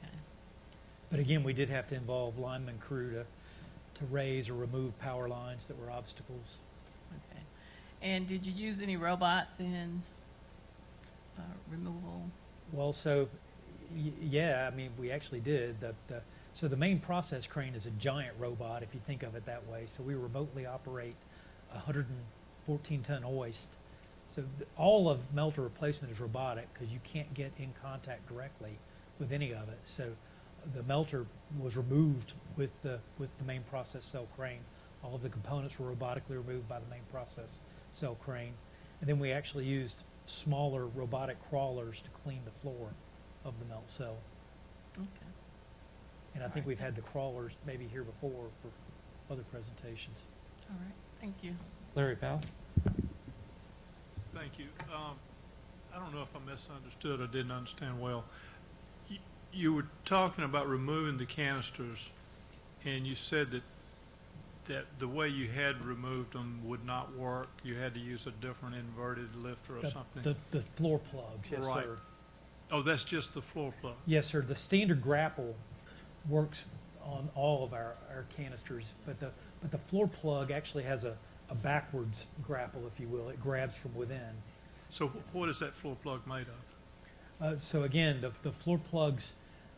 Okay. But again, we did have to involve lineman crew to raise or remove power lines that were obstacles. Okay. And did you use any robots in removal? Well, so, yeah, I mean, we actually did. So the main process crane is a giant robot, if you think of it that way. So we remotely operate a 114-ton hoist. So all of melter replacement is robotic because you can't get in contact directly with any of it. So the melter was removed with the main process cell crane. All of the components were robotically removed by the main process cell crane. And then we actually used smaller robotic crawlers to clean the floor of the melt cell. Okay. And I think we've had the crawlers maybe here before for other presentations. All right. Thank you. Larry Powell? Thank you. I don't know if I misunderstood or didn't understand well. You were talking about removing the canisters, and you said that the way you had removed them would not work. You had to use a different inverted lifter or something. The floor plugs, yes, Right. sir. Oh, that's just the floor plug. Yes, sir. The standard grapple works on all of our canisters, but the floor plug actually has a backwards grapple, if you will. It grabs from within. So what is that floor plug made of? So again, the floor plugs,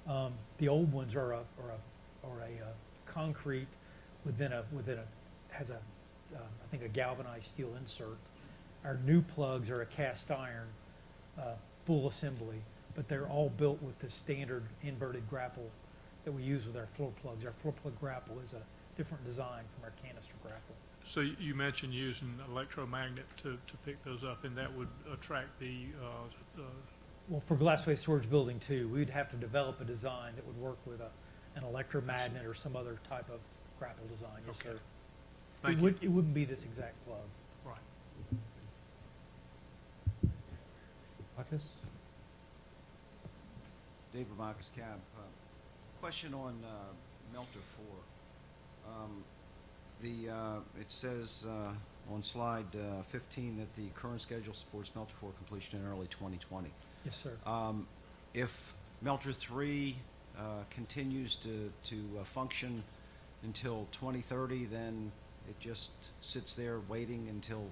the old ones are a concrete within a has a I think a galvanized steel insert. Our new plugs are a cast iron full assembly, but they're all built with the standard inverted grapple that we use with our floor plugs. Our floor plug grapple is a different design from our canister grapple. So you mentioned using electromagnet to pick those up, and that would attract the Well, for glass-based storage building too, we'd have to develop a design that would work with an electromagnet or some other type of grapple design. Yes, Okay. sir. Thank It wouldn't be this exact plug. Right. Marcus? David Marcus Cab. Question on Melter 4. It says on slide 15 that the current schedule supports Melter 4 completion in early 2020. Yes, sir. If Melter 3 continues to function until 2030, then it just sits there waiting until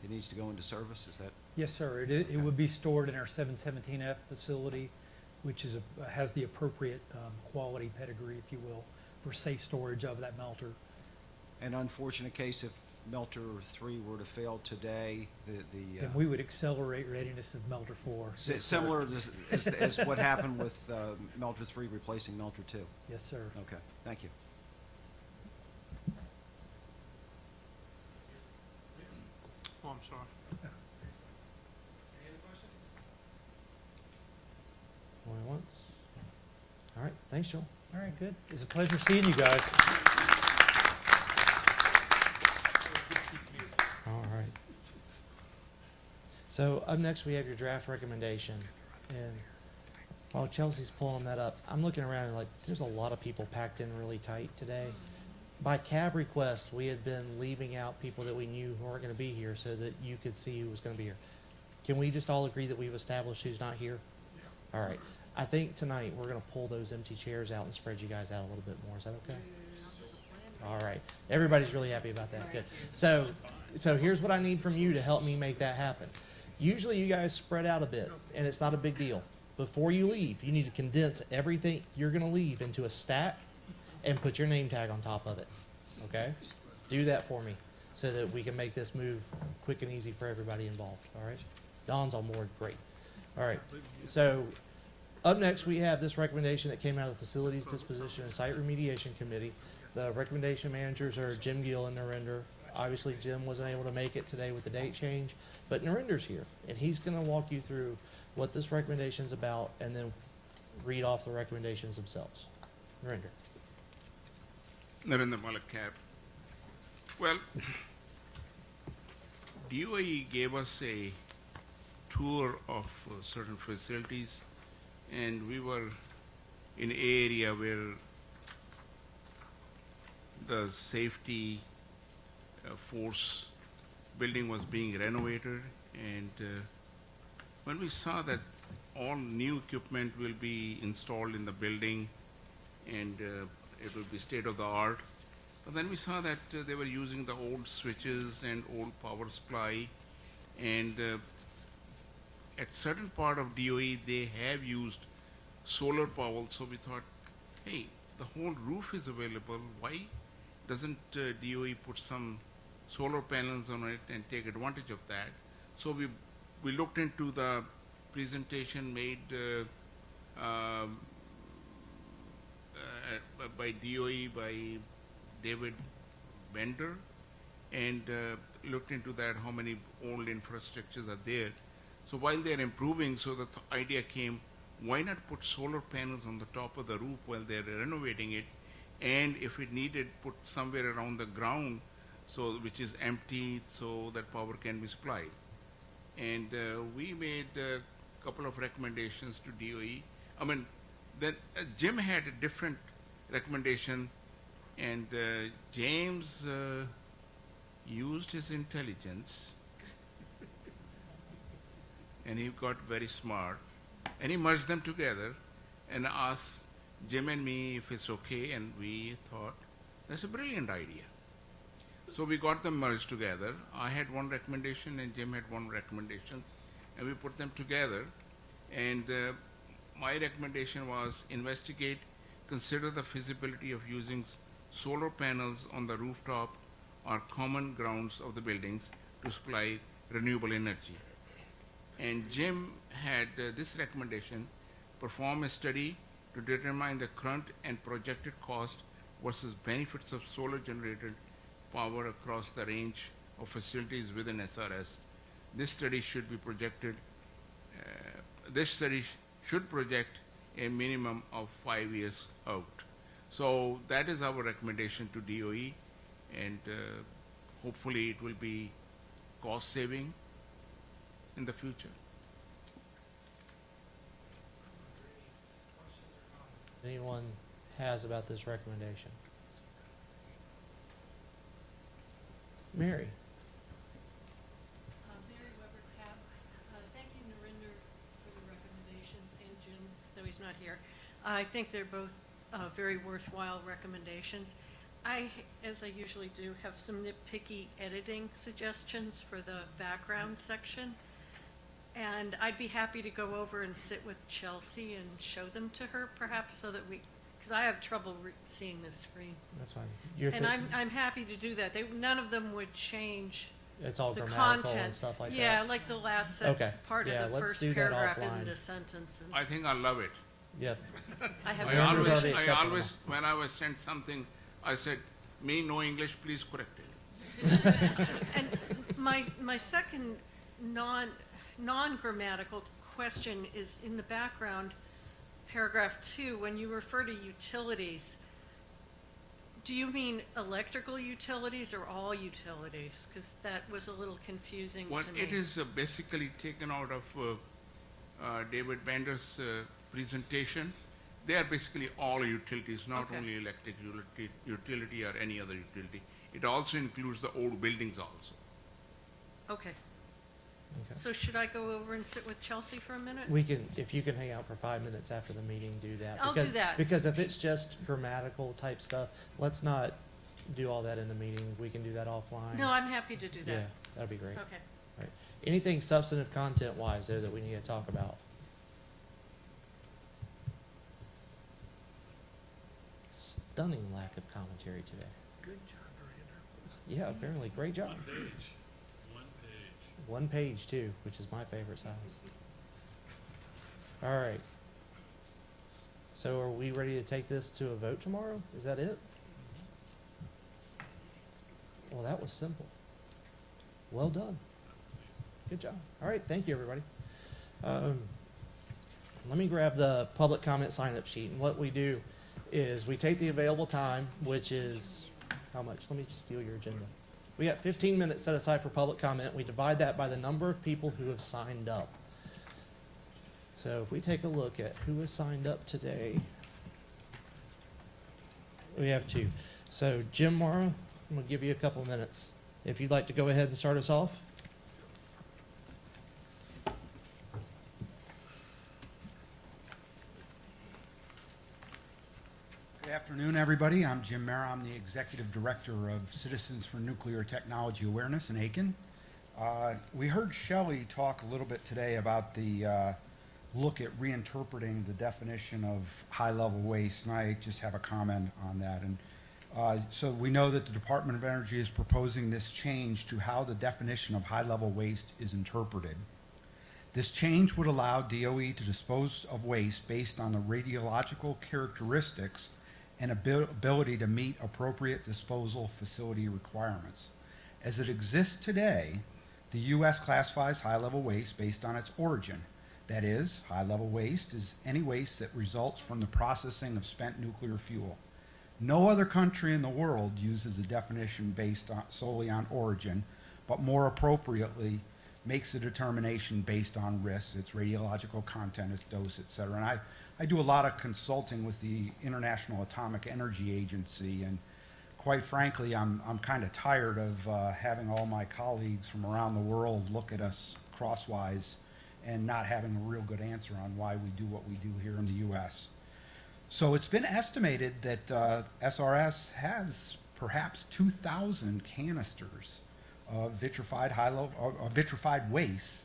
it needs to go into service? Is that? Yes, sir. It would be stored in our 717F facility, which has the appropriate quality pedigree, if you will, for safe storage of that melter. An unfortunate case if Melter 3 were to fail today, Then we would accelerate readiness of Melter 4. Yes, sir. similar as what happened with Melter 3 replacing Melter 2. Yes, sir. Okay, thank you. Oh, I'm sorry. Going once? All right. Thanks, Joel. All right, good. It's a pleasure seeing you guys. All right. So up next, we have your draft recommendation. And while Chelsea's pulling that up, I'm looking around and there's a lot of people packed in really tight today. By cab request, we had been leaving out people that we knew who weren't going to be here so that you could see who was going to be here. Can we just all agree that we've established who's not here? All right. I think tonight we're going to pull those empty chairs out and spread you guys out a little bit more. Is that okay? All right. Everybody's really happy about that. Good. So here's what I need from you to help me make that happen. Usually you guys spread out a bit, and it's not a big deal. Before you leave, you need to condense everything you're going to leave into a stack and put your name tag on top of it. Okay? Do that for me so that we can make this move quick and easy for everybody involved. All right? Don's on board. Great. All right. So up next, we have this recommendation that came out of the Facilities Disposition and Site Remediation Committee. The recommendation managers are Jim Gill and Narinder. Obviously, Jim wasn't able to make it today with the date change, but Narinder's here, and he's going to walk you through what this recommendation is about and then read off the recommendations themselves. Narinder. Narendra Malik Cap. Well, DOE gave us a tour of certain facilities, and we were in an area where the safety force building was being renovated, and when we saw that all new equipment will be installed in the building and it will be state of the art, but then we saw that they were using the old switches and old power supply, and at certain part of DOE they have used solar power. So we thought, hey, the whole roof is available. Why doesn't DOE put some solar panels on it and take advantage of that? So we looked into the presentation made by DOE by David Bender, and looked into that, how many old infrastructures are there. So while they're improving, so the idea came, why not put solar panels on the top of the roof while they're renovating it, and if it needed, put somewhere around the ground, so which is empty, so that power can be supplied. And we made a couple of recommendations to DOE. I mean, then Jim had a different recommendation, and James used his intelligence, and he got very smart, and he merged them together and asked Jim and me if it's okay, and we thought that's a brilliant idea. So we got them merged together. I had one recommendation and Jim had one recommendation, and we put them together. And my recommendation was investigate, consider the feasibility of using solar panels on the rooftop or common grounds of the buildings to supply renewable energy. And Jim had this recommendation, perform a study to determine the current and projected cost versus benefits of solar generated power across the range of facilities within SRS. This study should be projected, should project a minimum of 5 years out. So that is our recommendation to DOE, and hopefully it will be cost saving in the future. Anyone has about this recommendation? Mary? Mary Weber Cab. Thank you, Narinder, for the recommendations, and Jim, though he's not here. I think they're both very worthwhile recommendations. I, as I usually do, have some nitpicky editing suggestions for the background section. And I'd be happy to go over and sit with Chelsea and show them to her, perhaps, so that we, because I have trouble seeing the screen. That's fine. And I'm happy to do that. None of them would change It's all the grammatical content. and stuff like Yeah, that? like the last Okay. part Yeah, of the let's first do that paragraph offline. isn't a sentence. And I think I love it. Yep. I have I always, when I was sent something, I said, me no English, please correct it. And my second non-grammatical question is in the background, paragraph 2, when you refer to utilities, do you mean electrical utilities or all utilities? Because that was a little confusing Well, to me. it is basically taken out of David Bender's presentation. They are basically all utilities, not Okay. only electric utility or any other utility. It also includes the old buildings also. Okay. Okay. So should I go over and sit with Chelsea for a minute? We can, if you can hang out for 5 minutes after the meeting, do that. I'll do that. Because if it's just grammatical type stuff, let's not do all that in the meeting. We can do that offline. No, I'm happy to do that. Yeah, that'd be great. Okay. Right. Anything substantive content-wise there that we need to talk about? Stunning lack of commentary today. Good job, Miranda. Yeah, apparently, great job. One page too, which is my favorite size. All right. So are we ready to take this to a vote tomorrow? Is that it? Well, that was simple. Well done. Good job. All right, thank you, everybody. Let me grab the public comment sign-up sheet. And what we do is we take the available time, which is how much? Let me just steal your agenda. We got 15 minutes set aside for public comment. We divide that by the number of people who have signed up. So if we take a look at who has signed up today, we have 2. So Jim Morrow, I'm going to give you a couple minutes. If you'd like to go ahead and start us off. Good afternoon, everybody. I'm Jim Mara. I'm the Executive Director of Citizens for Nuclear Technology Awareness in Aiken. We heard Shelley talk a little bit today about the look at reinterpreting the definition of high-level waste, and I just have a comment on that. And so we know that the Department of Energy is proposing this change to how the definition of high-level waste is interpreted. This change would allow DOE to dispose of waste based on the radiological characteristics and ability to meet appropriate disposal facility requirements. As it exists today, the U.S. classifies high-level waste based on its origin. That is, high-level waste is any waste that results from the processing of spent nuclear fuel. No other country in the world uses a definition based solely on origin, but more appropriately makes a determination based on risk, its radiological content, its dose, et cetera. And I do a lot of consulting with the International Atomic Energy Agency, and quite frankly, I'm kind of tired of having all my colleagues from around the world look at us crosswise and not having a real good answer on why we do what we do here in the U.S. So it's been estimated that SRS has perhaps 2,000 canisters of vitrified vitrified waste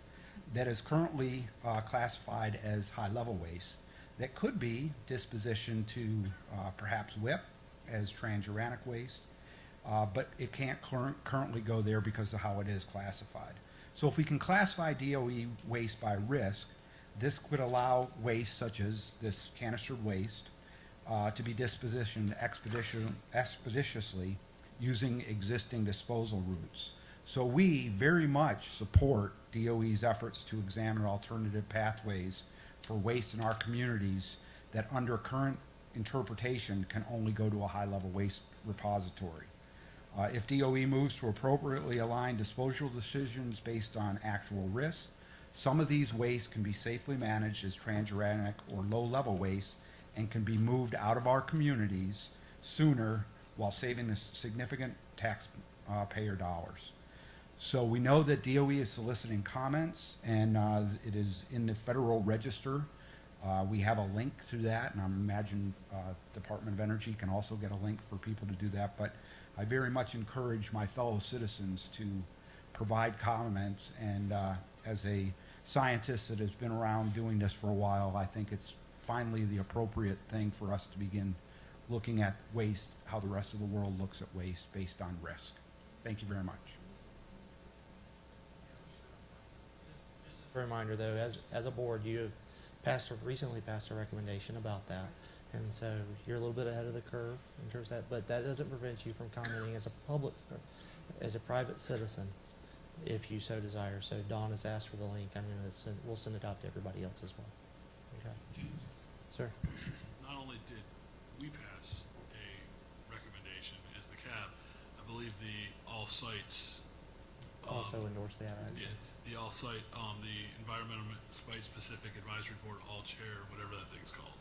that is currently classified as high-level waste that could be dispositioned to perhaps WIP as transuranic waste, but it can't currently go there because of how it is classified. So if we can classify DOE waste by risk, this could allow waste such as this canistered waste to be dispositioned expeditiously using existing disposal routes. So we very much support DOE's efforts to examine alternative pathways for waste in our communities that under current interpretation can only go to a high-level waste repository. If DOE moves to appropriately align disposal decisions based on actual risk, some of these wastes can be safely managed as transuranic or low-level waste and can be moved out of our communities sooner while saving us significant taxpayer dollars. So we know that DOE is soliciting comments, and it is in the Federal Register. We have a link to that, and I imagine Department of Energy can also get a link for people to do that. But I very much encourage my fellow citizens to provide comments, and as a scientist that has been around doing this for a while, I think it's finally the appropriate thing for us to begin looking at waste, how the rest of the world looks at waste based on risk. Thank you very much. A reminder, though, as a board, you have recently passed a recommendation about that, and so you're a little bit ahead of the curve in terms of that. But that doesn't prevent you from commenting as a private citizen, if you so desire. So Dawn has asked for the link. We'll send it out to everybody else as well. Okay. James, Sir. not only did we pass a recommendation as the CAB, I believe the all sites Also endorse that action. yeah, the all site, the Environmental Site Specific Advisory Board, all chair, whatever that thing's called,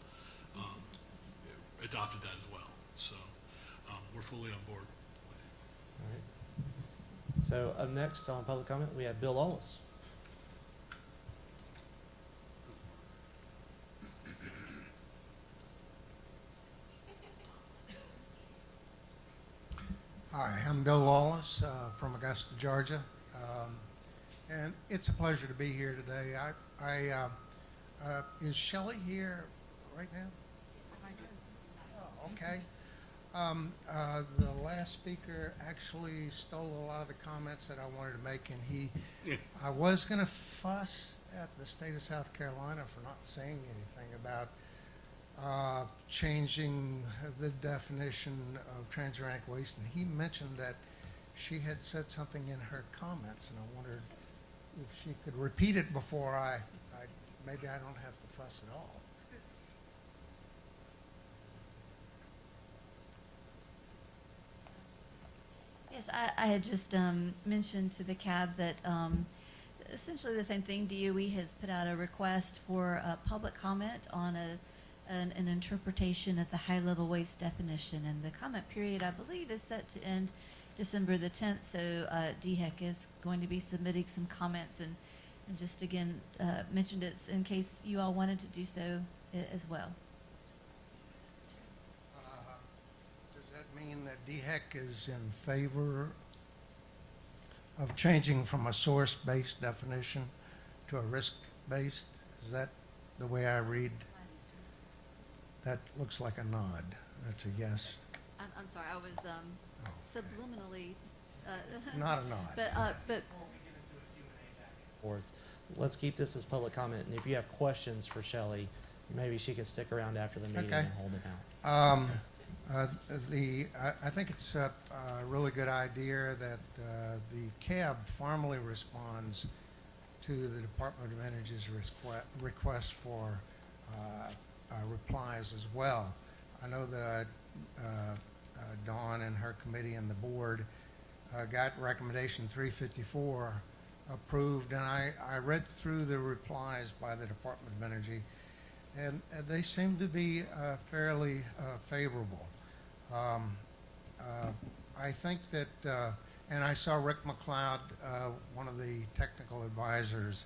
adopted that as well. So we're fully on board with you. All right. So up next on public comment, we have Bill Ellis. Hi, I'm Bill Wallace from Augusta, Georgia, and it's a pleasure to be here today. Is Shelley here right now? Oh, okay. The last speaker actually stole a lot of the comments that I wanted to make, and I was going to fuss at the state of South Carolina for not saying anything about changing the definition of transuranic waste, and he mentioned that she had said something in her comments, and I wondered if she could repeat it before maybe I don't have to fuss at all. Yes, I had just mentioned to the CAB that essentially the same thing. DOE has put out a request for public comment on an interpretation of the high-level waste definition, and the comment period, I believe, is set to end December the 10th, so DHEC is going to be submitting some comments, and just again mentioned it in case you all wanted to do so as well. saying that DHEC is in favor of changing from a source-based definition to a risk-based? Is that the way I read? That looks like a nod. That's a yes. I'm sorry, I was Oh, okay. subliminally. Not a nod. But Forth. Let's keep this as public comment, and if you have questions for Shelley, maybe she can stick around after the meeting Okay. and hold them out. I think it's a really good idea that the CAB formally responds to the Department of Energy's request for replies as well. I know that Dawn and her committee and the board got recommendation 354 approved, and I read through the replies by the Department of Energy, and they seem to be fairly favorable. I think that, and I saw Rick McLeod, one of the technical advisors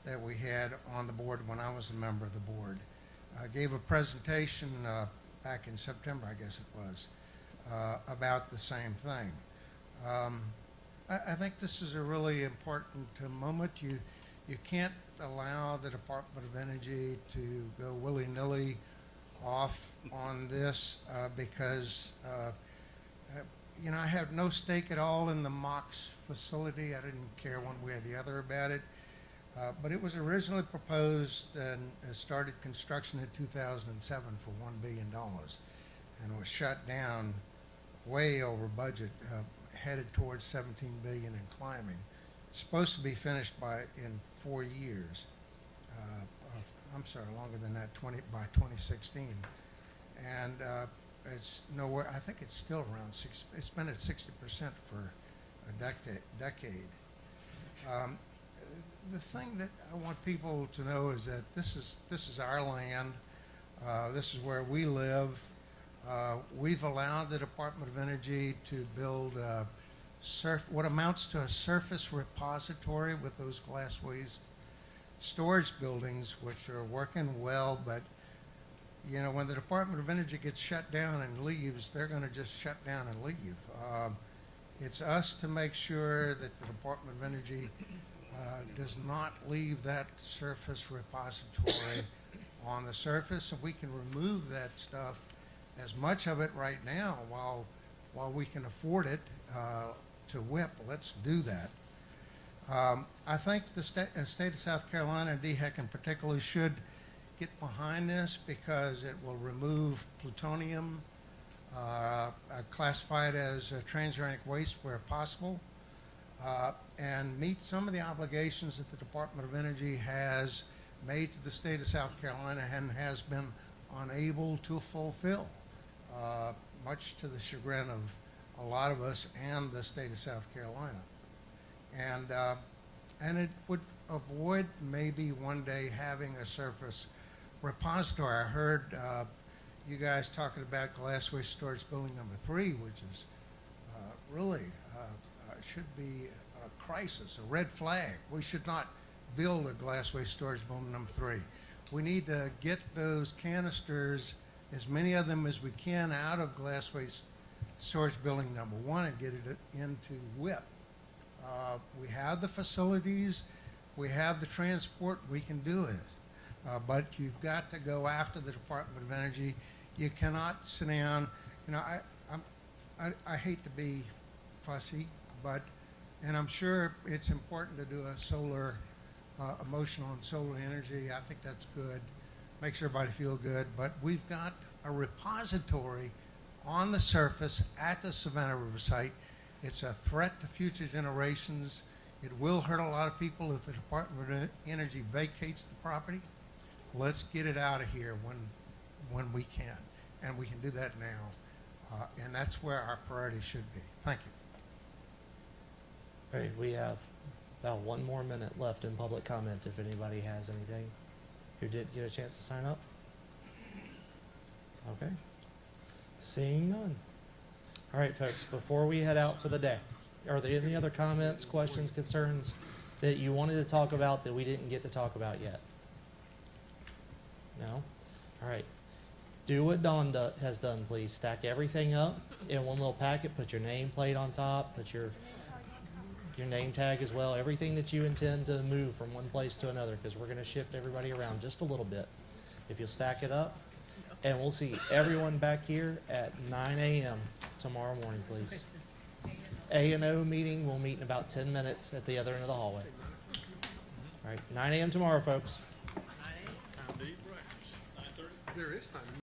that we had on the board when I was a member of the board, gave a presentation back in September, I guess it was, about the same thing. I think this is a really important moment. You can't allow the Department of Energy to go willy-nilly off on this because, I have no stake at all in the MOX facility. I didn't care one way or the other about it. But it was originally proposed and started construction in 2007 for $1 billion and was shut down way over budget, headed towards $17 billion and climbing. It's supposed to be finished in 4 years. I'm sorry, longer than that, by 2016. And it's nowhere. I think it's still around 60. It's been at 60% for a decade. The thing that I want people to know is that this is our land. This is where we live. We've allowed the Department of Energy to build what amounts to a surface repository with those glass waste storage buildings, which are working well. But when the Department of Energy gets shut down and leaves, they're going to just shut down and leave. It's us to make sure that the Department of Energy does not leave that surface repository on the surface. If we can remove that stuff, as much of it right now, while we can afford it to WIP, let's do that. I think the state of South Carolina and DHEC in particular should get behind this because it will remove plutonium, classified as transuranic waste where possible, and meet some of the obligations that the Department of Energy has made to the state of South Carolina and has been unable to fulfill, much to the chagrin of a lot of us and the state of South Carolina. And it would avoid maybe one day having a surface repository. I heard you guys talking about glass waste storage building number 3, which is really should be a crisis, a red flag. We should not build a glass waste storage building number 3. We need to get those canisters, as many of them as we can, out of glass waste storage building number 1 and get it into WIP. We have the facilities, we have the transport, we can do it. But you've got to go after the Department of Energy. You cannot sit down. I hate to be fussy, and I'm sure it's important to do a solar, emotional and solar energy. I think that's good. Makes everybody feel good. But we've got a repository on the surface at the Savannah River site. It's a threat to future generations. It will hurt a lot of people if the Department of Energy vacates the property. Let's get it out of here when we can, and we can do that now. And that's where our priority should be. Thank you. All right, we have about 1 more minute left in public comment if anybody has anything who did get a chance to sign up. Okay. Seeing none. All right, folks, before we head out for the day, are there any other comments, questions, concerns that you wanted to talk about that we didn't get to talk about yet? No? All right. Do what Dawn has done, please. Stack everything up in one little packet. Put your name plate on top. Put your name tag as well. Everything that you intend to move from one place to another, because we're going to shift everybody around just a little bit. If you'll stack it up, and we'll see everyone back here at 9 a.m. tomorrow morning, please. A&O meeting will meet in about 10 minutes at the other end of the hallway. All right, 9 a.m. tomorrow, folks. Time to eat breakfast. 9:30. There is time.